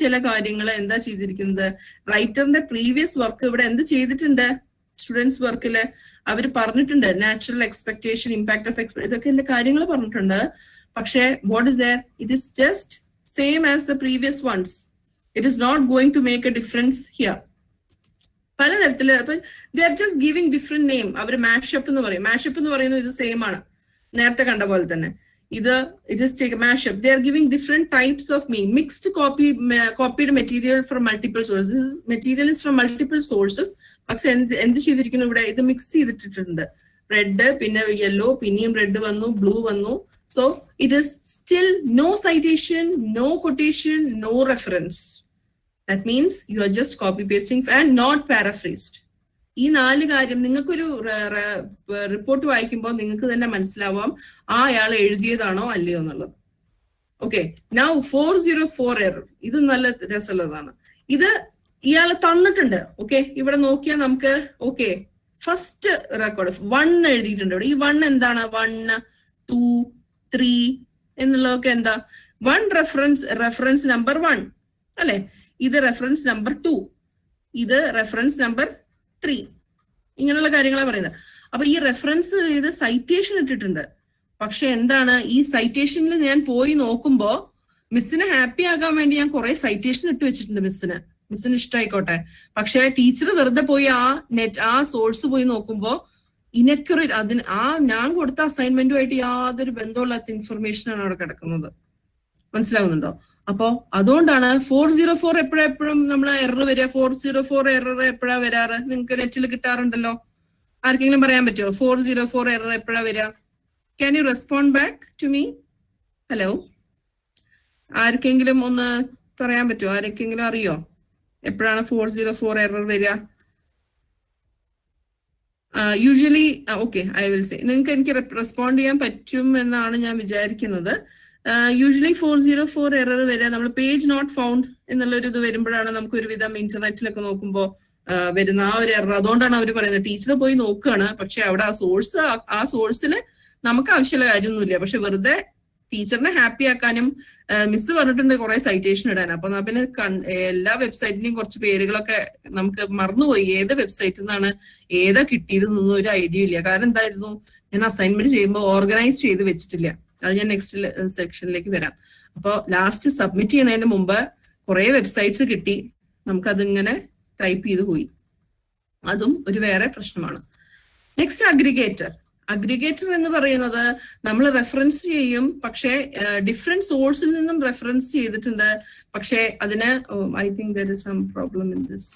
ചില കാര്യങ്ങൾ എന്താ ചെയ്തിരിക്കുന്നത്, റൈറ്ററിന്റെ പ്രീവിയസ് വർക്ക് ഇവിടെ എന്ത് ചെയ്തിട്ടുണ്ട്, സ്റ്റുഡൻസ് വർക്കില് അവർ പറഞ്ഞിട്ടുണ്ട്. നാച്ചുറൽ എക്സ്പെക്ടേഷൻ, ഇമ്പാക്ട് ഓഫ് ഇതൊക്കെ എന്റെ കാര്യങ്ങൾ പറഞ്ഞിട്ടുണ്ട്. പക്ഷേ what is there, it is just same as the previous ones. It is not going to make a difference here. പല തരത്തില് they are just giving different name. Our mashup എന്ന് പറയും. Mashup എന്ന് പറയുന്നത് ഇത് സെയിം ആണ്, നേരത്തെ കണ്ട പോലെ തന്നെ. ഇത് it is take a mashup. They are giving different types of mixed copied material from multiple sources. This material is from multiple sources. പക്ഷെ എന്ത് ചെയ്തിരിക്കുന്നു ഇവിടെ, ഇത് മിക്സ് ചെയ്തിട്ടിട്ടുണ്ട്. റെഡ്, പിന്നെ യെല്ലോ, പിന്നെയും റെഡ് വന്നു, ബ്ലൂ വന്നു. So it is still no citation, no quotation, no reference. That means you are just copy pasting and not paraphrased. ഈ 4 കാര്യം നിങ്ങൾക്കൊരു റിപ്പോർട്ട് വായിക്കുമ്പോൾ നിങ്ങൾക്ക് തന്നെ മനസ്സിലാവാം അയാൾ എഴുതിയതാണോ അല്ലയോ എന്നുള്ളത്. Okay, now 404 error. ഇത് നല്ല രസമുള്ളതാണ്. ഇത് ഇയാൾ തന്നിട്ടുണ്ട്. ഓക്കെ, ഇവിടെ നോക്കിയാൽ നമുക്ക് ഓക്കെ ഫസ്റ്റ് റെക്കോർഡ് 1 എഴുതിയിട്ടുണ്ട്. ഇവിടെ ഈ 1 എന്താണ്, 1, 2, 3 എന്നുള്ളതൊക്കെ എന്താ, 1 റെഫറൻസ് നമ്പർ 1 അല്ലെ, ഇത് റെഫറൻസ് നമ്പർ 2, ഇത് റെഫറൻസ് നമ്പർ 3, ഇങ്ങനെയുള്ള കാര്യങ്ങളാണ് പറയുന്നത്. അപ്പൊ ഈ റെഫറൻസ് ഇത് സൈറ്റേഷൻ ഇട്ടിട്ടുണ്ട്. പക്ഷെ എന്താണ്, ഈ സൈറ്റേഷനിൽ ഞാൻ പോയി നോക്കുമ്പോ മിസ്സിന് ഹാപ്പി ആകാൻ വേണ്ടി ഞാൻ കുറെ സൈറ്റേഷൻ ഇട്ട് വെച്ചിട്ടുണ്ട്. മിസ്സിന് ഇഷ്ടമായിക്കോട്ടെ. പക്ഷെ ടീച്ചർ വെറുതെ പോയി ആ സോഴ്സ് പോയി നോക്കുമ്പോ ഇനക്യുറേറ്റ്, ഞാൻ കൊടുത്ത അസൈൻമെന്റുമായിട്ട് യാതൊരു ബന്ധമില്ലാത്ത ഇൻഫർമേഷൻ ആണ് അവിടെ കിടക്കുന്നത്. മനസ്സിലാവുന്നുണ്ടോ? അപ്പോ അതുകൊണ്ടാണ് 404 എപ്പോഴും നമ്മൾ എറർ വരിക. 404 എറർ എപ്പോഴാ വരാറ്, നിങ്ങൾക്ക് നെറ്റിൽ കിട്ടാറുണ്ടല്ലോ. ആർക്കെങ്കിലും പറയാൻ പറ്റുമോ 404 എറർ എപ്പോഴാ വരിക? Can you respond back to me? Hello, ആർക്കെങ്കിലും ഒന്ന് പറയാൻ പറ്റുമോ? ആർക്കെങ്കിലും അറിയോ എപ്പോഴാണ് 404 എറർ വരിക? Usually okay, I will say, നിങ്ങൾക്ക് എനിക്ക് റെസ്പോണ്ട് ചെയ്യാൻ പറ്റും എന്നാണ് ഞാൻ വിചാരിക്കുന്നത്. യൂഷ്വലി 404 എറർ വരിക നമ്മൾ പേജ് നോട്ട് ഫൗണ്ട് എന്നുള്ളൊരു ഇത് വരുമ്പോഴാണ് നമുക്ക് ഒരുവിധം ഇന്റർനെറ്റിലൊക്കെ നോക്കുമ്പോൾ വരുന്ന ആ ഒരു എറർ. അതുകൊണ്ടാണ് അവർ പറയുന്നത് ടീച്ചർ പോയി നോക്കുകയാണ്, പക്ഷെ അവിടെ ആ സോഴ്സിൽ നമുക്ക് ആവശ്യമുള്ള കാര്യമൊന്നുമില്ല. പക്ഷെ വെറുതെ ടീച്ചറിനെ ഹാപ്പി ആക്കാനും മിസ് പറഞ്ഞിട്ടുണ്ട് കുറെ സൈറ്റേഷൻ ഇടാൻ. അപ്പൊ പിന്നെ എല്ലാ വെബ്സൈറ്റിന്റെയും കുറച്ച് പേരുകളൊക്കെ നമുക്ക് മറന്നുപോയി. ഏത് വെബ്സൈറ്റിൽ നിന്നാണ് ഏതാ കിട്ടിയതെന്നൊന്നും ഒരു ഐഡിയ ഇല്ല. കാരണം എന്തായിരുന്നു, ഞാൻ അസൈൻമെന്റ് ചെയ്യുമ്പോൾ ഓർഗനൈസ് ചെയ്ത് വെച്ചിട്ടില്ല. അത് ഞാൻ നെക്സ്റ്റ് സെക്ഷനിലേക്ക് വരാം. അപ്പോൾ ലാസ്റ്റ് സബ്മിറ്റ് ചെയ്യുന്നതിന് മുമ്പ് കുറെ വെബ്സൈറ്റ്സ് കിട്ടി, നമുക്കതിങ്ങനെ ടൈപ്പ് ചെയ്ത് പോയി. അതും ഒരു വേറെ പ്രശ്നമാണ്. നെക്സ്റ്റ് അഗ്രിഗേറ്റർ എന്ന് പറയുന്നത് നമ്മൾ റെഫറൻസ് ചെയ്യും, പക്ഷേ ഡിഫറെന്റ് സോഴ്സിൽ നിന്നും റെഫറൻസ് ചെയ്തിട്ടുണ്ട്. പക്ഷേ അതിന് I think there is some problem in this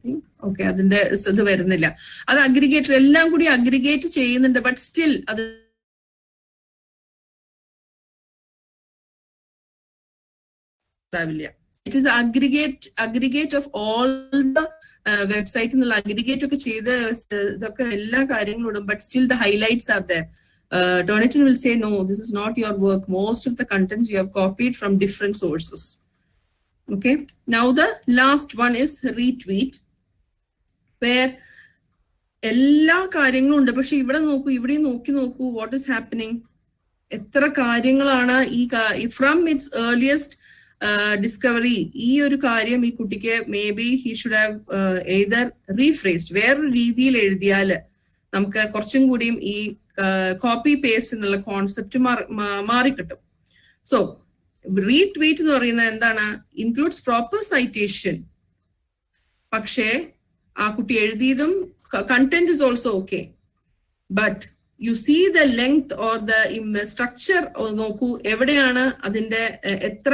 thing. Okay, അതിന്റെ ഇത് വരുന്നില്ല. അത് അഗ്രിഗേറ്റർ എല്ലാം കൂടി അഗ്രിഗേറ്റ് ചെയ്യുന്നുണ്ട്, ബട്ട് സ്റ്റിൽ അത് it is aggregate of all the website എന്നുള്ള അഗ്രിഗേറ്റ് ഒക്കെ ചെയ്ത് ഇതൊക്കെ എല്ലാ കാര്യങ്ങളും, but still the highlights are there. Turnitin will say, no, this is not your work. Most of the contents you have copied from different sources. Okay, now the last one is retweet, where എല്ലാ കാര്യങ്ങളും ഉണ്ട്. പക്ഷെ ഇവിടെ നോക്കൂ, ഇവിടെ നോക്കി നോക്കൂ, what is happening. എത്ര കാര്യങ്ങളാണ് ഫ്രം ഇറ്റ്സ് ഏർലിയസ്റ്റ് ഡിസ്കവറി ഈ ഒരു കാര്യം ഈ കുട്ടിക്ക് may be he should have either rephrased, വേറൊരു രീതിയിൽ എഴുതിയാൽ നമുക്ക് കുറച്ചും കൂടിയും ഈ കോപ്പി പേസ്റ്റ് എന്നുള്ള കോൺസെപ്റ്റ് മാറിക്കിട്ടും. സോ റീട്വീറ്റ് എന്ന് പറയുന്നത് എന്താണ്? Includes proper citation. പക്ഷേ ആ കുട്ടി എഴുതിയതും content is also okay, but you see the length or the structure നോക്കൂ, എവിടെയാണ് അതിന്റെ എത്ര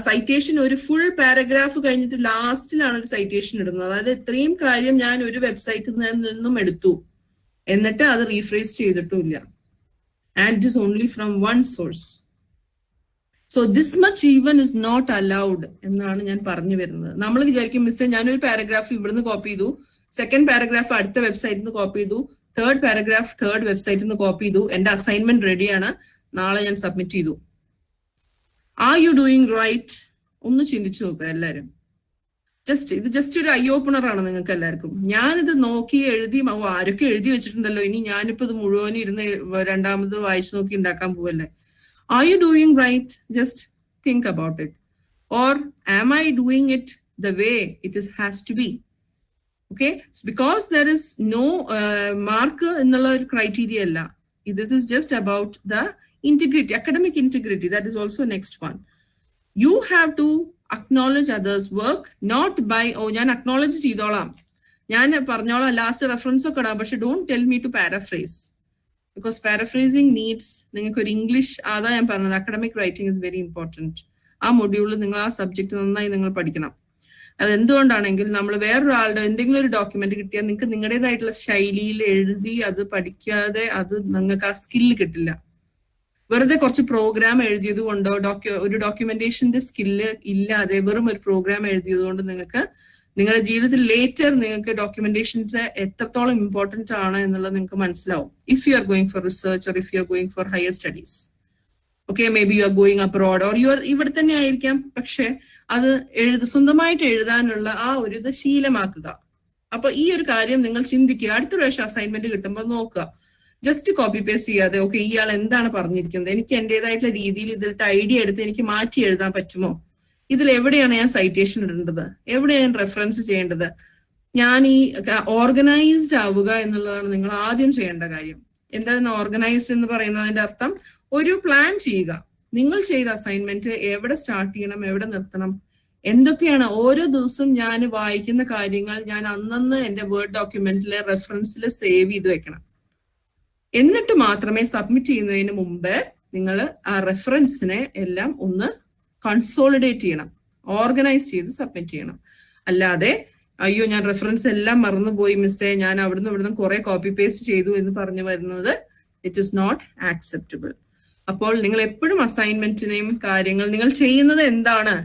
സൈറ്റേഷൻ. ഒരു ഫുൾ പാരഗ്രാഫ് കഴിഞ്ഞിട്ട് ലാസ്റ്റിലാണ് ഒരു സൈറ്റേഷൻ ഇടുന്നത്. അതായത് ഇത്രയും കാര്യം ഞാൻ ഒരു വെബ്സൈറ്റിൽ നിന്നും എടുത്തു, എന്നിട്ട് അത് റീഫ്രേസ് ചെയ്തിട്ടുമില്ല. And it is only from one source. So this much even is not allowed എന്നാണ് ഞാൻ പറഞ്ഞു വരുന്നത്. നമ്മൾ വിചാരിക്കും മിസ്സേ ഞാനൊരു പാരഗ്രാഫ് ഇവിടുന്ന് കോപ്പി ചെയ്തു, സെക്കൻഡ് പാരഗ്രാഫ് അടുത്ത വെബ്സൈറ്റിൽ നിന്ന് കോപ്പി ചെയ്തു, തേർഡ് പാരഗ്രാഫ് തേർഡ് വെബ്സൈറ്റിൽ നിന്ന് കോപ്പി ചെയ്തു, എന്റെ അസൈൻമെന്റ് റെഡിയാണ്, നാളെ ഞാൻ സബ്മിറ്റ് ചെയ്തു. Are you doing right? ഒന്ന് ചിന്തിച്ചു നോക്കുക എല്ലാവരും. ഇത് ജസ്റ്റ് ഒരു ഐ ഓപ്പണർ ആണ് നിങ്ങൾക്ക് എല്ലാവർക്കും. ഞാനിത് നോക്കി എഴുതി ആരൊക്കെ എഴുതി വെച്ചിട്ടുണ്ടല്ലോ, ഇനി ഞാനിപ്പോ ഇത് മുഴുവനും ഇരുന്ന് രണ്ടാമത് വായിച്ചു നോക്കി ഉണ്ടാക്കാൻ പോവല്ലേ. Are you doing right? Just think about it. Or am I doing it the way it has to be? Okay, it's because there is no mark ennulla criteria alla. This is just about the integrity, academic integrity. That is also next one. You have to acknowledge others' work, not by ഞാൻ acknowledge ചെയ്തോളാം, ഞാൻ പറഞ്ഞോളാം, last reference ഒക്കെ ഇടാം, പക്ഷെ don't tell me to paraphrase. Because paraphrasing needs, നിങ്ങൾക്ക് ഒരു English, അതാ ഞാൻ പറഞ്ഞത്, academic writing is very important. ആ മൊഡ്യൂളിൽ നിങ്ങൾ ആ സബ്ജക്ട് നന്നായി നിങ്ങൾ പഠിക്കണം. അത് എന്തുകൊണ്ടാണെങ്കിൽ നമ്മൾ വേറൊരാളുടെ എന്തെങ്കിലും ഒരു ഡോക്യുമെന്റ് കിട്ടിയാൽ നിങ്ങൾക്ക് നിങ്ങളുടേതായിട്ടുള്ള ശൈലിയിൽ എഴുതി അത് പഠിക്കാതെ അത് നിങ്ങൾക്ക് ആ സ്കില്ല് കിട്ടില്ല. വെറുതെ കുറച്ച് പ്രോഗ്രാം എഴുതിയത് കൊണ്ടോ ഒരു ഡോക്യുമെന്റേഷന്റെ സ്കില്ല് ഇല്ലാതെ വെറും ഒരു പ്രോഗ്രാം എഴുതിയത് കൊണ്ട് നിങ്ങൾക്ക് നിങ്ങളുടെ ജീവിതത്തിൽ ലേറ്റർ നിങ്ങൾക്ക് ഡോക്യുമെന്റേഷൻസ് എത്രത്തോളം ഇമ്പോർട്ടന്റ് ആണ് എന്നുള്ളത് നിങ്ങൾക്ക് മനസ്സിലാവും. If you are going for research or if you are going for higher studies. Okay, may be you are going abroad or you are ഇവിടെ തന്നെ ആയിരിക്കാം, പക്ഷെ അത് സ്വന്തമായിട്ട് എഴുതാനുള്ള ആ ഒരു ഇത് ശീലമാക്കുക. അപ്പൊ ഈ ഒരു കാര്യം നിങ്ങൾ ചിന്തിക്കുക. അടുത്ത പ്രാവശ്യം അസൈൻമെന്റ് കിട്ടുമ്പോൾ നോക്കുക, ജസ്റ്റ് കോപ്പി പേസ്റ്റ് ചെയ്യാതെ ഓക്കെ ഇയാൾ എന്താണ് പറഞ്ഞിരിക്കുന്നത്, എനിക്ക് എന്റേതായിട്ടുള്ള രീതിയിൽ ഇതിലത്തെ ഐഡിയ എടുത്ത് എനിക്ക് മാറ്റി എഴുതാൻ പറ്റുമോ, ഇതിൽ എവിടെയാണ് ഞാൻ സൈറ്റേഷൻ ഇടേണ്ടത്, എവിടെയാണ് ഞാൻ റെഫറൻസ് ചെയ്യേണ്ടത്, ഞാൻ ഈ ഓർഗനൈസ്ഡ് ആവുക എന്നുള്ളതാണ് നിങ്ങൾ ആദ്യം ചെയ്യേണ്ട കാര്യം. എന്താണ് ഓർഗനൈസ്ഡ് എന്ന് പറയുന്നതിന്റെ അർത്ഥം? ഒരു പ്ലാൻ ചെയ്യുക. നിങ്ങൾ ചെയ്ത അസൈൻമെന്റ് എവിടെ സ്റ്റാർട്ട് ചെയ്യണം, എവിടെ നിർത്തണം, എന്തൊക്കെയാണ് ഓരോ ദിവസം ഞാൻ വായിക്കുന്ന കാര്യങ്ങൾ ഞാൻ അന്നന്ന് എന്റെ വേർഡ് ഡോക്യുമെന്റിലെ റെഫറൻസിൽ സേവ് ചെയ്ത് വെക്കണം. എന്നിട്ട് മാത്രമേ സബ്മിറ്റ് ചെയ്യുന്നതിന് മുമ്പ് നിങ്ങൾ ആ റെഫറൻസിനെ എല്ലാം ഒന്ന് കൺസോളിഡേറ്റ് ചെയ്യണം, ഓർഗനൈസ് ചെയ്ത് സബ്മിറ്റ് ചെയ്യണം. അല്ലാതെ അയ്യോ ഞാൻ റെഫറൻസ് എല്ലാം മറന്നുപോയി മിസ്സേ, ഞാൻ അവിടുന്ന് ഇവിടുന്ന് കുറെ കോപ്പി പേസ്റ്റ് ചെയ്തു എന്ന് പറഞ്ഞു വരുന്നത് ഇറ്റ് ഇസ് നോട്ട് ആക്സെപ്റ്റബിൾ. അപ്പോൾ നിങ്ങൾ എപ്പോഴും അസൈൻമെന്റിനെയും കാര്യങ്ങൾ നിങ്ങൾ ചെയ്യുന്നത് എന്താണ്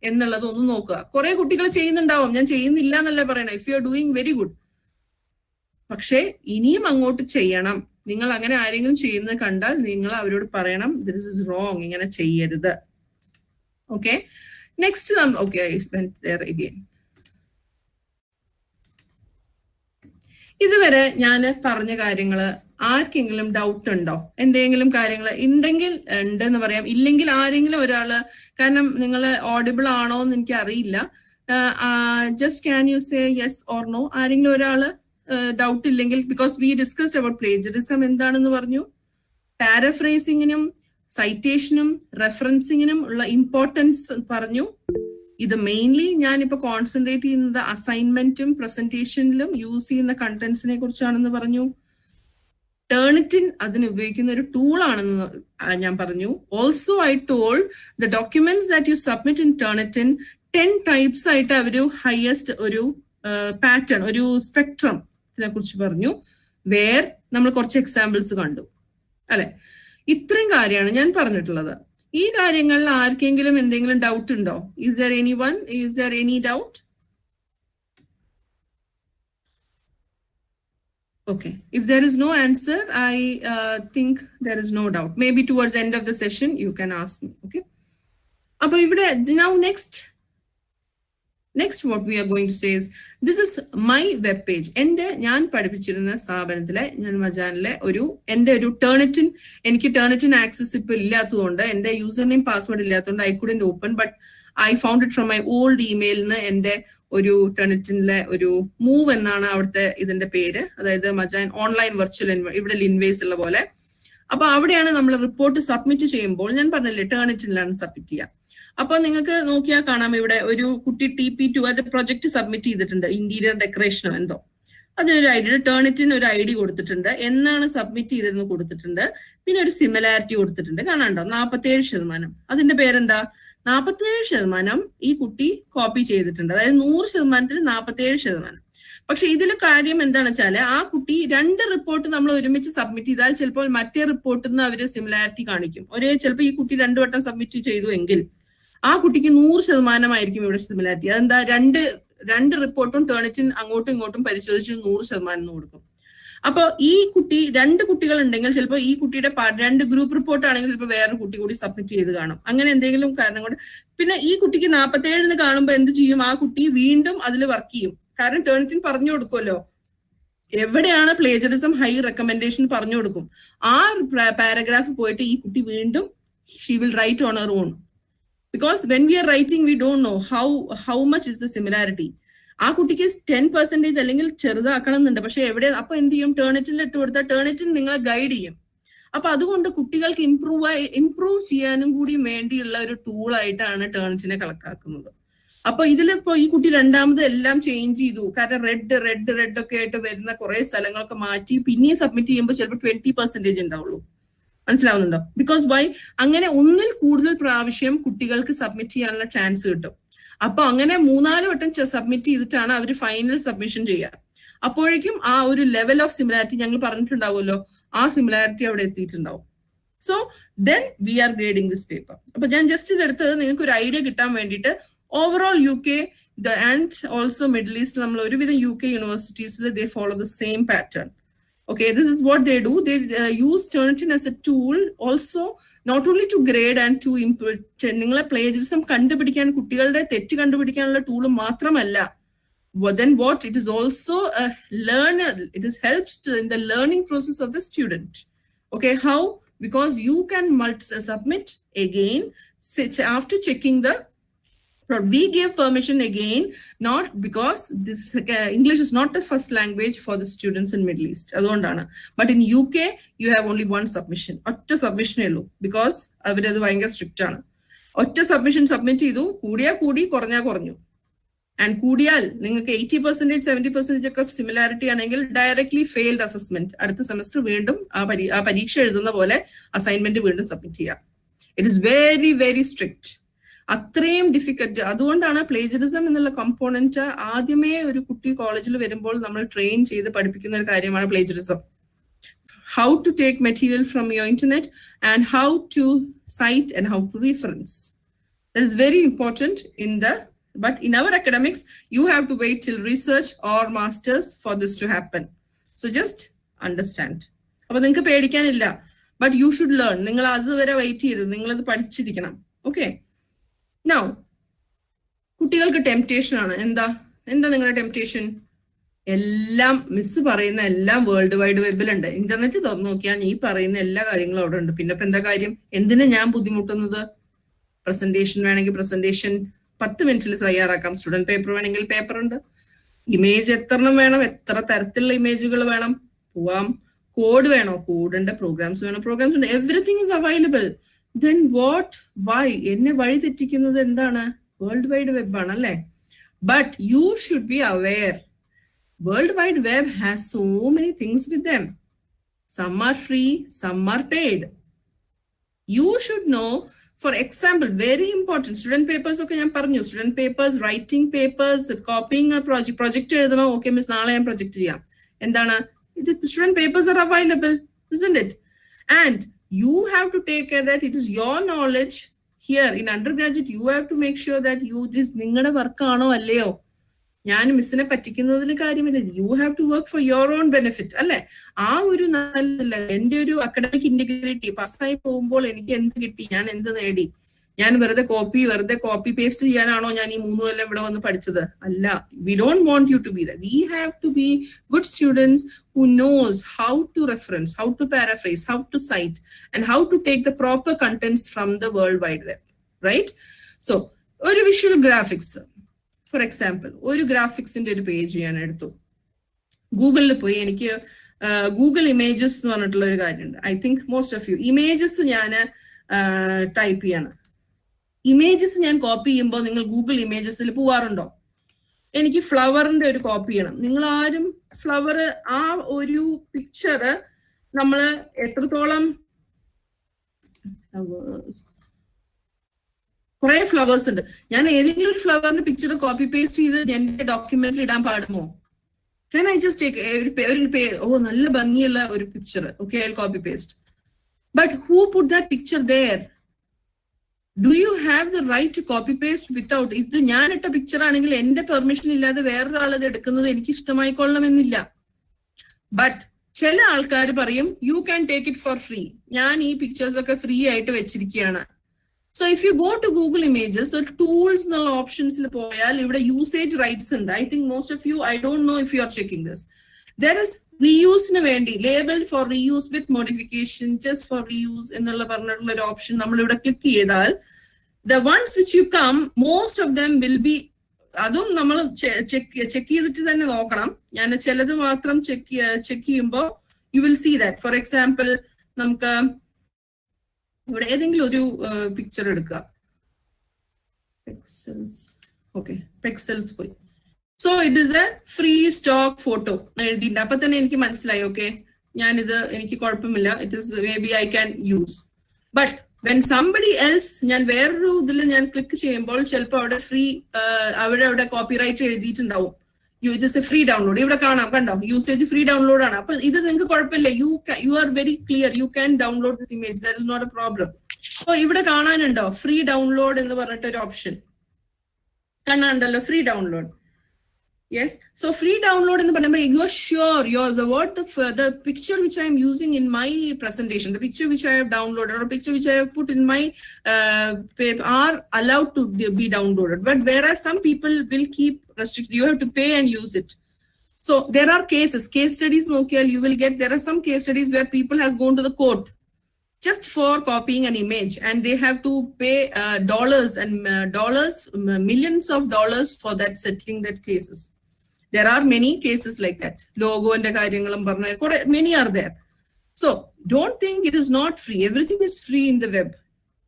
എന്നുള്ളത് ഒന്ന് നോക്കുക. കുറെ കുട്ടികൾ ചെയ്യുന്നുണ്ടാവും, ഞാൻ ചെയ്യുന്നില്ല എന്നല്ലേ പറയണേ. If you are doing very good, പക്ഷെ ഇനിയും അങ്ങോട്ട് ചെയ്യണം. നിങ്ങൾ അങ്ങനെ ആരെങ്കിലും ചെയ്യുന്നത് കണ്ടാൽ നിങ്ങൾ അവരോട് പറയണം ദിസ് ഇസ് റോങ്, ഇങ്ങനെ ചെയ്യരുത്. Okay, next okay, I went there again. ഇതുവരെ ഞാൻ പറഞ്ഞ കാര്യങ്ങള് ആർക്കെങ്കിലും ഡൗട്ട് ഉണ്ടോ? എന്തെങ്കിലും കാര്യങ്ങൾ ഉണ്ടെങ്കിൽ ഉണ്ടെന്ന് പറയാം, ഇല്ലെങ്കിൽ ആരെങ്കിലും ഒരാള്, കാരണം നിങ്ങൾ ഓഡിബിൾ ആണോ എന്ന് എനിക്ക് അറിയില്ല, just can you say yes or no. ആരെങ്കിലും ഒരാള് ഡൗട്ട് ഇല്ലെങ്കിൽ, because we discussed about plagiarism എന്താണെന്ന് പറഞ്ഞു, പാരഫ്രേസിങ്ങിനും സൈറ്റേഷനും റെഫറൻസിങ്ങിനും ഉള്ള ഇമ്പോർട്ടൻസ് പറഞ്ഞു. ഇത് മെയിൻലി ഞാനിപ്പോ കോൺസെൻട്രേറ്റ് ചെയ്യുന്നത് അസൈൻമെന്റും പ്രസന്റേഷനിലും യൂസ് ചെയ്യുന്ന കണ്ടന്റ്സിനെ കുറിച്ചാണെന്ന് പറഞ്ഞു. ടേണിറ്റിൻ അതിന് ഉപയോഗിക്കുന്ന ഒരു ടൂൾ ആണെന്ന് ഞാൻ പറഞ്ഞു. Also I told the documents that you submit in Turnitin 10 types ആയിട്ട് അവര് ഹയസ്റ്റ് ഒരു പാറ്റേൺ, ഒരു സ്പെക്ട്രത്തിനെ കുറിച്ച് പറഞ്ഞു. വേർ നമ്മൾ കുറച്ച് എക്സാമ്പിൾസ് കണ്ടു അല്ലെ. ഇത്രയും കാര്യമാണ് ഞാൻ പറഞ്ഞിട്ടുള്ളത്. ഈ കാര്യങ്ങളിൽ ആർക്കെങ്കിലും എന്തെങ്കിലും ഡൗട്ട് ഉണ്ടോ? Is there anyone? Is there any doubt? Okay, if there is no answer, I think there is no doubt. Maybe towards the end of the session you can ask me. Okay, appo ivide now next Next, what we are going to say is, this is my web page. ഞാൻ പഠിപ്പിച്ചിരുന്ന സ്ഥാപനത്തിലെ ഞാൻ മജാനിലെ എൻ്റെ ഒരു ടേണിറ്റിൻ, എനിക്ക് ടേണിറ്റിൻ access ഇപ്പൊ ഇല്ലാത്തതുകൊണ്ട്, എൻ്റെ user name password ഇല്ലാത്തതുകൊണ്ട് I couldn't open, but I found it from my old ഇമെയിലിന് എൻ്റെ ഒരു ടേണിറ്റിനിലെ ഒരു മൂവ് എന്നാണ് അവിടുത്തെ ഇതിന്റെ പേര്, അതായത് മജാൻ ഓൺലൈൻ വെർച്വൽ ഇവിടെ ലിൻവേസ് ഉള്ള പോലെ. അപ്പൊ അവിടെയാണ് നമ്മൾ റിപ്പോർട്ട് സബ്മിറ്റ് ചെയ്യുമ്പോൾ, ഞാൻ പറഞ്ഞില്ലേ ടേണിറ്റിനിലാണ് സബ്മിറ്റ് ചെയ്യുക. അപ്പൊ നിങ്ങൾക്ക് നോക്കിയാൽ കാണാം, ഇവിടെ ഒരു കുട്ടി TP2 അത് പ്രൊജക്ട് സബ്മിറ്റ് ചെയ്തിട്ടുണ്ട്, ഇന്റീരിയർ ഡെക്കറേഷനോ എന്തോ. അതിനൊരു ഐഡി, ടേണിറ്റിന് ഒരു ID കൊടുത്തിട്ടുണ്ട്, എന്നാണ് സബ്മിറ്റ് ചെയ്തതെന്ന് കൊടുത്തിട്ടുണ്ട്, പിന്നെ ഒരു സിമിലാരിറ്റി കൊടുത്തിട്ടുണ്ട്. കാണാണ്ടോ 47%. അതിന്റെ പേരെന്താ? 47% ഈ കുട്ടി കോപ്പി ചെയ്തിട്ടുണ്ട്, അതായത് 100%-ൽ 47%. പക്ഷെ ഇതിൽ കാര്യം എന്താണെന്ന് വെച്ചാല്, ആ കുട്ടി 2 റിപ്പോർട്ട് നമ്മൾ ഒരുമിച്ച് സബ്മിറ്റ് ചെയ്താൽ ചിലപ്പോൾ മറ്റേ റിപ്പോർട്ടിൽ നിന്ന് അവര് സിമിലാരിറ്റി കാണിക്കും. ചിലപ്പോൾ ഈ കുട്ടി 2 വട്ടം സബ്മിറ്റ് ചെയ്തു എങ്കിൽ ആ കുട്ടിക്ക് 100% ഇവിടെ സിമിലാരിറ്റി. അതെന്താ? രണ്ട് റിപ്പോർട്ടും ടേണിറ്റിൻ അങ്ങോട്ടും ഇങ്ങോട്ടും പരിശോധിച്ച് 100% കൊടുക്കും. അപ്പൊ ഈ കുട്ടി 2 കുട്ടികൾ ഉണ്ടെങ്കിൽ ചിലപ്പോൾ ഈ കുട്ടിയുടെ 2 ഗ്രൂപ്പ് റിപ്പോർട്ട് ആണെങ്കിൽ ചിലപ്പോൾ വേറൊരു കുട്ടി കൂടി സബ്മിറ്റ് ചെയ്ത് കാണും. അങ്ങനെ എന്തെങ്കിലും കാരണം കൊണ്ട് പിന്നെ ഈ കുട്ടിക്ക് 47 കാണുമ്പോൾ എന്ത് ചെയ്യും? ആ കുട്ടി വീണ്ടും അതിൽ വർക്ക് ചെയ്യും. കാരണം ടേണിറ്റിൻ പറഞ്ഞു കൊടുക്കുമല്ലോ എവിടെയാണ് പ്ലേജറിസം ഹൈ റെക്കമെൻഡേഷൻ പറഞ്ഞു കൊടുക്കും. ആ പാരഗ്രാഫ് പോയിട്ട് ഈ കുട്ടി വീണ്ടും she will write on her on. Because when we are writing, we don't know how much is the similarity. ആ കുട്ടിക്ക് 10% അല്ലെങ്കിൽ ചെറുതാക്കണം എന്നുണ്ട്, പക്ഷെ എവിടെ അപ്പൊ എന്ത് ചെയ്യും? ടേണിറ്റിൽ ഇട്ട് കൊടുത്താൽ ടേണിറ്റിൽ നിങ്ങളെ ഗൈഡ് ചെയ്യും. അപ്പൊ അതുകൊണ്ട് കുട്ടികൾക്ക് ഇംപ്രൂവ് ചെയ്യാനും കൂടി വേണ്ടിയുള്ള ഒരു ടൂൾ ആയിട്ടാണ് ടേണിറ്റിനെ കണക്കാക്കുന്നത്. അപ്പൊ ഇതിലിപ്പോ ഈ കുട്ടി രണ്ടാമത് എല്ലാം ചേഞ്ച് ചെയ്തു. കാരണം റെഡ് ഒക്കെ ആയിട്ട് വരുന്ന കുറെ സ്ഥലങ്ങളൊക്കെ മാറ്റി പിന്നെയും സബ്മിറ്റ് ചെയ്യുമ്പോൾ ചിലപ്പോൾ 20% ഉണ്ടാവുള്ളൂ. മനസ്സിലാവുന്നുണ്ടോ? Because Y? അങ്ങനെ ഒന്നിൽ കൂടുതൽ പ്രാവശ്യം കുട്ടികൾക്ക് സബ്മിറ്റ് ചെയ്യാനുള്ള ചാൻസ് കിട്ടും. അപ്പൊ അങ്ങനെ 3-4 വട്ടം സബ്മിറ്റ് ചെയ്തിട്ടാണ് അവർ ഫൈനൽ സബ്മിഷൻ ചെയ്യുക. അപ്പോഴേക്കും ആ ഒരു ലെവൽ ഓഫ് സിമിലാരിറ്റി ഞങ്ങൾ പറഞ്ഞിട്ടുണ്ടാവുമല്ലോ, ആ സിമിലാരിറ്റി അവിടെ എത്തിയിട്ടുണ്ടാവും. So then we are grading this paper. അപ്പൊ ഞാൻ ജസ്റ്റ് ഇതെടുത്തത് നിങ്ങൾക്ക് ഒരു ഐഡിയ കിട്ടാൻ വേണ്ടിയിട്ട്. Overall UK and also middle east, നമ്മൾ ഒരുവിധം UK യൂണിവേഴ്സിറ്റീസിൽ they follow the same pattern. Okay, this is what they do. They use Turnitin as a tool also, not only to grade and to improve. നിങ്ങളെ plagiarism കണ്ടുപിടിക്കാൻ, കുട്ടികളുടെ തെറ്റ് കണ്ടുപിടിക്കാനുള്ള tool മാത്രമല്ല. Then what? It is also a learner. It is helps in the learning process of the student. Okay, how? Because you can submit again after checking the. We gave permission again, not because this English is not the first language for the students in Middle East. But in UK, you have only one submission. Otta submission because avരത് ഭയങ്കര strict ആണ്. ഒറ്റ submission submit ചെയ്തു, കൂടി കുറഞ്ഞു. And കൂടിയാൽ നിങ്ങൾക്ക് 80% 70% ഒക്കെ similarity ആണെങ്കിൽ ഡയറക്ട്ലി ഫെയിൽഡ് അസസ്മെന്റ്. അടുത്ത സെമസ്റ്റർ വീണ്ടും ആ പരീക്ഷ എഴുതുന്ന പോലെ അസൈൻമെന്റ് വീണ്ടും സബ്മിറ്റ് ചെയ്യാം. It is very very strict. അത്രയും ഡിഫിക്കൽട്ട്. അതുകൊണ്ടാണ് പ്ലേജറിസം എന്നുള്ള കമ്പോണന്റ് ആദ്യമേ ഒരു കുട്ടി കോളേജിൽ വരുമ്പോൾ നമ്മൾ ട്രെയിൻ ചെയ്ത് പഠിപ്പിക്കുന്ന ഒരു കാര്യമാണ് plagiarism. How to take material from your internet and how to cite and how to reference. That is very important but in our academics, you have to wait till research or masters for this to happen. So just understand. അപ്പൊ നിങ്ങൾക്ക് പേടിക്കാനില്ല, but you should learn. നിങ്ങൾ അതുവരെ wait ചെയ്ത് നിങ്ങളത് പഠിച്ചിരിക്കണം. Okay. Now, കുട്ടികൾക്ക് temptation ആണ്. എന്താ നിങ്ങളുടെ ടെംപ്റ്റേഷൻ? എല്ലാം മിസ് പറയുന്ന എല്ലാം വേൾഡ് വൈഡ് വെബിലുണ്ട്. ഇന്റർനെറ്റ് തുറന്നു നോക്കിയാൽ ഈ പറയുന്ന എല്ലാ കാര്യങ്ങളും അവിടെ ഉണ്ട്. പിന്നെ ഇപ്പൊ എന്താ കാര്യം? എന്തിനാ ഞാൻ ബുദ്ധിമുട്ടുന്നത്? പ്രസന്റേഷൻ വേണമെങ്കിൽ പ്രസന്റേഷൻ 10 മിനിറ്റിൽ തയ്യാറാക്കാം. സ്റ്റുഡന്റ് പേപ്പർ വേണമെങ്കിൽ പേപ്പർ ഉണ്ട്. ഇമേജ് എത്രണ്ണം വേണം? എത്ര തരത്തിലുള്ള ഇമേജുകൾ വേണം? പോവാം. കോഡ് വേണോ? കോഡുണ്ട്. പ്രോഗ്രാംസ് വേണോ? പ്രോഗ്രാംസ് ഉണ്ട്. Everything is available. Then what? Why? എന്നെ വഴി തെറ്റിക്കുന്നത് എന്താണ്? വേൾഡ് വൈഡ് വെബ് ആണ് അല്ലേ? But you should be aware. World Wide Web has so many things with them. Some are free, some are paid. You should know, for example, very important, student papers, okay, ഞാൻ പറഞ്ഞു, student papers, writing papers, copying a project എഴുതണം. Okay, miss, നാളെ ഞാൻ project ചെയ്യാം. എന്താണ്? Student papers are available, isn't it? And you have to take care that it is your knowledge here in undergraduate. You have to make sure that this നിങ്ങളുടെ work ആണോ അല്ലയോ. ഞാൻ മിസ്സിനെ പറ്റിക്കുന്നതിൽ കാര്യമില്ല. You have to work for your own benefit അല്ലെ? ആ ഒരു നല്ല എന്റെ ഒരു അക്കാഡമിക് ഇന്റഗ്രിറ്റി പാസ്സായി പോകുമ്പോൾ എനിക്ക് എന്ത് കിട്ടി, ഞാൻ എന്ത് നേടി, ഞാൻ വെറുതെ കോപ്പി പേസ്റ്റ് ചെയ്യാനാണോ ഞാൻ ഈ 3 കൊല്ലം ഇവിടെ വന്ന് പഠിച്ചത്? അല്ല. We don't want you to be that. We have to be good students who knows how to reference, how to paraphrase, how to cite and how to take the proper contents from the world wide web, right? So ഒരു visual graphics, for example ഒരു ഗ്രാഫിക്സിന്റെ ഒരു page ഞാൻ എടുത്തു. ഗൂഗിളിൽ പോയി എനിക്ക് Google images എന്ന് പറഞ്ഞിട്ടുള്ള ഒരു കാര്യമുണ്ട്. I think most of you images ഞാൻ ടൈപ്പ് ചെയ്യണം. ഇമേജസ് ഞാൻ കോപ്പി ചെയ്യുമ്പോൾ നിങ്ങൾ ഗൂഗിൾ ഇമേജസിൽ പോവാറുണ്ടോ? എനിക്ക് ഫ്ലവറിന്റെ ഒരു കോപ്പി ചെയ്യണം. നിങ്ങൾ ആരും ഫ്ലവർ ആ ഒരു പിക്ചർ നമ്മൾ എത്രത്തോളം കുറെ ഫ്ലവേഴ്സ് ഉണ്ട്. ഞാൻ ഏതെങ്കിലും ഒരു ഫ്ലവറിന്റെ പിക്ചർ കോപ്പി പേസ്റ്റ് ചെയ്ത് എന്റെ ഡോക്യുമെന്റിൽ ഇടാൻ പാടുമോ? Can I just take നല്ല ഭംഗിയുള്ള ഒരു picture, okay, I'll copy paste. But who put that picture there? Do you have the right to copy paste without? ഇത് ഞാൻ ഇട്ട പിക്ചർ ആണെങ്കിൽ എന്റെ പെർമിഷൻ ഇല്ലാതെ വേറൊരാളത് എടുക്കുന്നത് എനിക്ക് ഇഷ്ടമായിക്കൊള്ളണമെന്നില്ല. ബട്ട് ചില ആൾക്കാർ പറയും you can take it for free. ഞാൻ ഈ പിക്ചേഴ്സ് ഒക്കെ ഫ്രീ ആയിട്ട് വെച്ചിരിക്കുകയാണ്. So if you go to Google Images, so tools and options ഇവിടെ usage rights ഉണ്ട്. I think most of you, I don't know if you are checking this. There is reuse ന് വേണ്ടി labeled for reuse with modification, just for reuse എന്നുള്ള പറഞ്ഞിട്ടുള്ള ഒരു option നമ്മൾ ഇവിടെ click ചെയ്താൽ the ones which you come, most of them will be, അതും നമ്മൾ ചെക്ക് ചെയ്തിട്ട് തന്നെ നോക്കണം. ഞാൻ ചിലത് മാത്രം ചെക്ക് ചെയ്യുമ്പോൾ you will see that. For example, നമുക്ക് ഇവിടെ ഏതെങ്കിലും ഒരു പിക്ചർ എടുക്കുക. പെക്സൽസ് പോയി. So it is a free stock photo എഴുതിയിട്ടുണ്ട്. അപ്പൊ തന്നെ എനിക്ക് മനസ്സിലായി, ഓക്കെ, ഞാനിത് എനിക്ക് കുഴപ്പമില്ല, it is may be I can use. But when somebody else, ഞാൻ വേറൊരു ഇതിൽ ഞാൻ ക്ലിക്ക് ചെയ്യുമ്പോൾ ചിലപ്പോൾ അവിടെ ഫ്രീ, അവിടെ കോപ്പിറൈറ്റ് എഴുതിയിട്ടുണ്ടാവും. It is a free download. ഇവിടെ കാണാം, കണ്ടോ, യൂസേജ് ഫ്രീ ഡൗൺലോഡ് ആണ്. അപ്പൊ ഇത് നിങ്ങൾക്ക് കുഴപ്പമില്ല, you are very clear, you can download this image, that is not a problem. അപ്പൊ ഇവിടെ കാണാനുണ്ടോ ഫ്രീ ഡൗൺലോഡ് എന്ന് പറഞ്ഞിട്ട് ഒരു ഓപ്ഷൻ കാണാനുണ്ടല്ലോ, free download. Yes, so free download in the but you're sure the picture which I am using in my presentation, the picture which I have downloaded or a picture which I have put in my paper are allowed to be downloaded. But whereas some people will keep restricted, you have to pay and use it. So there are case studies, okay, you will get, there are some case studies where people has gone to the court just for copying an image and they have to pay dollars and millions of dollars for that, settling that cases. There are many cases like that. Logo and many are there. So don't think it is not free. Everything is free in the web.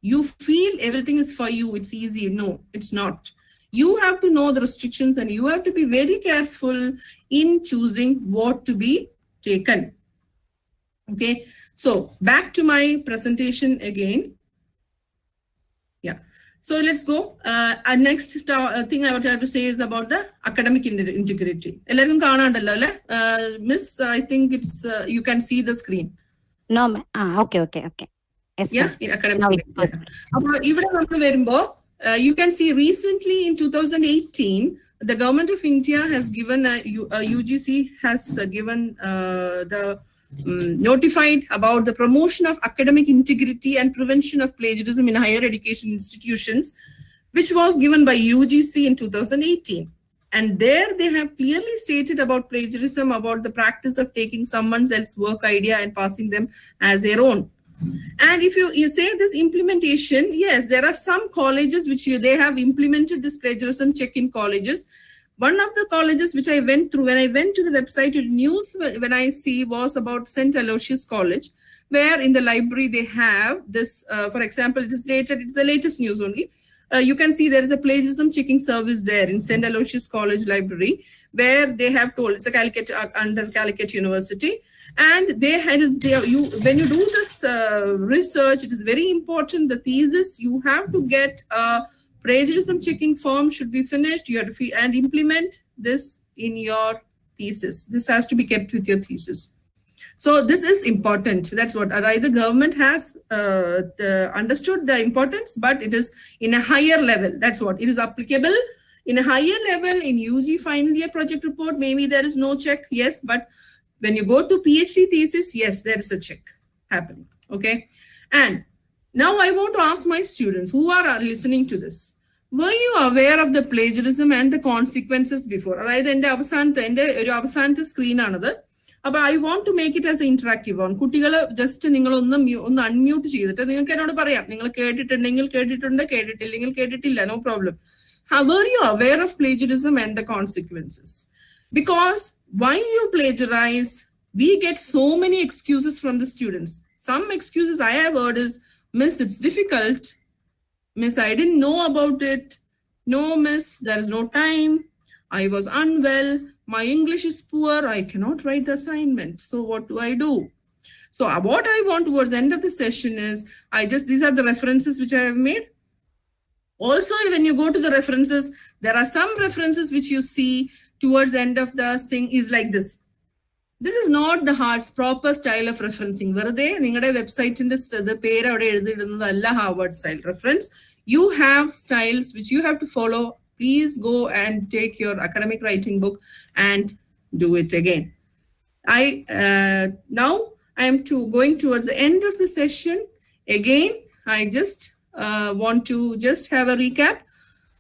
You feel everything is for you, it's easy. No, it's not. You have to know the restrictions and you have to be very careful in choosing what to be taken. Okay, so back to my presentation again. Yeah. So let's go. Next thing I want to say is about the academic integrity. Miss, I think it's you can see the screen. No, okay. Yes, yeah, in academic. You can see recently in 2018, the government of India has given UGC has given the notified about the promotion of academic integrity and prevention of plagiarism in higher education institutions, which was given by UGC in 2018. And there they have clearly stated about plagiarism, about the practice of taking someone else's work idea and passing them as their own. And if you say this implementation, yes, there are some colleges which they have implemented this plagiarism check in colleges. One of the colleges which I went through, when I went to the website, news when I see was about St. Aloysius College, where in the library they have this, for example, it is dated, it's the latest news only. You can see there is a plagiarism checking service there in St. Aloysius College Library, where they have told, it's a Calicut, under Calicut University. And when you do this research, it is very important, the thesis, you have to get plagiarism checking form should be finished. You have to and implement this in your thesis. This has to be kept with your thesis. So this is important. That's what the government has understood the importance, but it is in a higher level. That's what it is applicable in a higher level in UG final year project report. Maybe there is no check. Yes, but when you go to PhD thesis, yes, there is a check happening. Okay, and Now I want to ask my students who are listening to this. Were you aware of the plagiarism and the consequences before? അതായത് എൻ്റെ ഒരു അവസാനത്തെ സ്ക്രീനാണത്. അപ്പൊ I want to make it as interactive on. കുട്ടികൾ just നിങ്ങളൊന്ന് unmute ചെയ്തിട്ട് നിങ്ങൾക്ക് എന്നോട് പറയാം. നിങ്ങൾ കേട്ടിട്ടുണ്ടെങ്കിൽ കേട്ടിട്ടുണ്ട്, കേട്ടിട്ടില്ലെങ്കിൽ കേട്ടിട്ടില്ല, no problem. Were you aware of plagiarism and the consequences? Because why you plagiarize, we get so many excuses from the students. Some excuses I have heard is, Miss, it's difficult. Miss, I didn't know about it. No, Miss, there is no time. I was unwell. My English is poor. I cannot write the assignment. So what do I do? So what I want towards the end of the session is, these are the references which I have made. Also, when you go to the references, there are some references which you see towards the end of the thing is like this. This is not the proper style of referencing. വെറുതെ നിങ്ങളുടെ വെബ്സൈറ്റിന്റെ പേര് അവിടെ എഴുതിയിടുന്നതല്ല Harvard style reference. You have styles which you have to follow. Please go and take your academic writing book and do it again. Now I am going towards the end of the session. Again, I just want to just have a recap.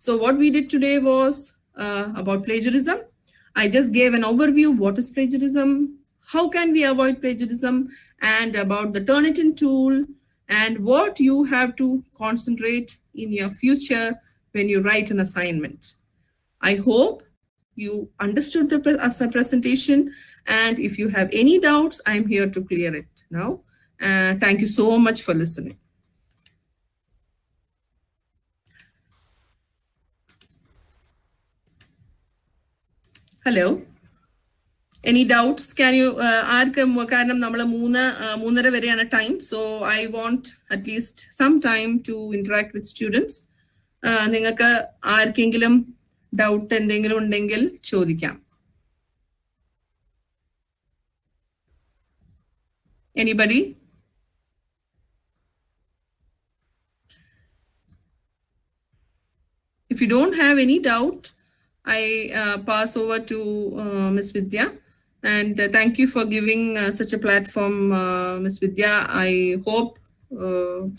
So what we did today was about plagiarism. I just gave an overview. What is plagiarism? How can we avoid plagiarism? And about the Turnitin tool and what you have to concentrate in your future when you write an assignment. I hope you understood the presentation. And if you have any doubts, I'm here to clear it now. Thank you so much for listening. Hello. Any doubts? Can you കാരണം നമ്മൾ 3:30 വരെയാണ് time. So I want at least some time to interact with students. നിങ്ങൾക്ക് ആർക്കെങ്കിലും doubt എന്തെങ്കിലും ഉണ്ടെങ്കിൽ ചോദിക്കാം. Anybody? If you don't have any doubt, I pass over to Ms. Vidya. And thank you for giving such a platform, Ms. Vidya. I hope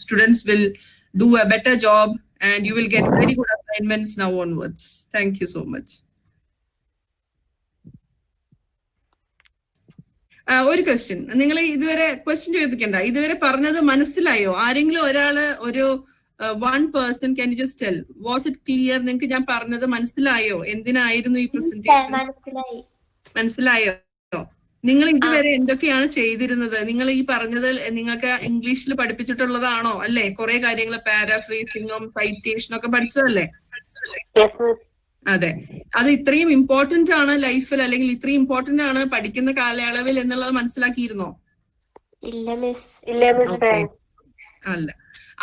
students will do a better job and you will get very good assignments now onwards. Thank you so much. ഒരു question, നിങ്ങൾ ഇതുവരെ question ചോദിക്കണ്ട, ഇതുവരെ പറഞ്ഞത് മനസ്സിലായോ? ആരെങ്കിലും ഒരു one person, can you just tell, was it clear? നിങ്ങൾക്ക് ഞാൻ പറഞ്ഞത് മനസ്സിലായോ? എന്തിനായിരുന്നു ഈ പ്രസന്റേഷൻ? മനസ്സിലായോ? നിങ്ങൾ ഇതുവരെ എന്തൊക്കെയാണ് ചെയ്തിരുന്നത്? നിങ്ങൾ ഈ പറഞ്ഞത് നിങ്ങൾക്ക് ഇംഗ്ലീഷിൽ പഠിപ്പിച്ചിട്ടുള്ളതാണോ? അല്ലെ, കുറെ കാര്യങ്ങൾ പാരാഫ്രേസിങ്ങും സൈറ്റേഷനും ഒക്കെ പഠിച്ചതല്ലേ? അതെ. അത് ഇത്രയും ഇമ്പോർട്ടന്റ് ആണ് ലൈഫിൽ, അല്ലെങ്കിൽ ഇത്രയും ഇമ്പോർട്ടന്റ് ആണ് പഠിക്കുന്ന കാലയളവിൽ എന്നുള്ളത് മനസ്സിലാക്കിയിരുന്നോ? ഇല്ല മിസ്. അല്ല,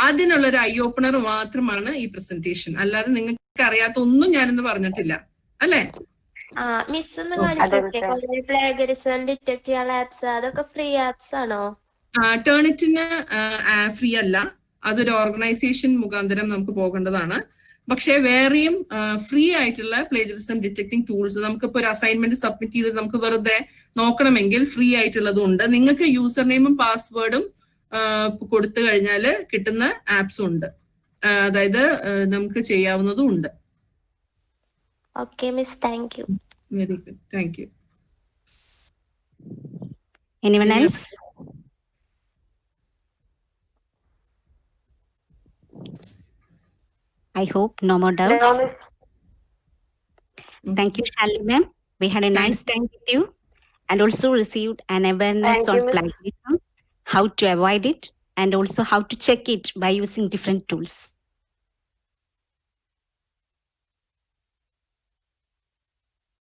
അതിനുള്ള ഒരു ഐ ഓപ്പണർ മാത്രമാണ് ഈ പ്രസന്റേഷൻ. അല്ലാതെ നിങ്ങൾക്ക് അറിയാത്ത ഒന്നും ഞാനിന്ന് പറഞ്ഞിട്ടില്ല, അല്ലേ? മിസ് ഒന്ന് കാണിച്ചേ, പ്ലേഗറിസം ഡിറ്റക്ട് ചെയ്യാനുള്ള ആപ്സ് അതൊക്കെ ഫ്രീ ആപ്സ് ആണോ? ടേണിറ്റിന് ഫ്രീ അല്ല, അതൊരു ഓർഗനൈസേഷൻ മുഖാന്തരം നമുക്ക് പോകേണ്ടതാണ്. പക്ഷെ വേറെയും ഫ്രീ ആയിട്ടുള്ള പ്ലേജറിസം ഡിറ്റക്ടിങ് ടൂൾസ് നമുക്കിപ്പോ ഒരു അസൈൻമെന്റ് സബ്മിറ്റ് ചെയ്ത് നമുക്ക് വെറുതെ നോക്കണമെങ്കിൽ ഫ്രീ ആയിട്ടുള്ളതും ഉണ്ട്. നിങ്ങൾക്ക് യൂസർ നെയിമും പാസ്വേഡും കൊടുത്തു കഴിഞ്ഞാൽ കിട്ടുന്ന ആപ്സും ഉണ്ട്, അതായത് നമുക്ക് ചെയ്യാവുന്നതും ഉണ്ട്. Okay, Miss. Thank you. Very good. Thank you. Anyone else? I hope no more doubts. Thank you, Shalini ma'am. We had a nice time with you and also received an awareness on plagiarism, how to avoid it, and also how to check it by using different tools.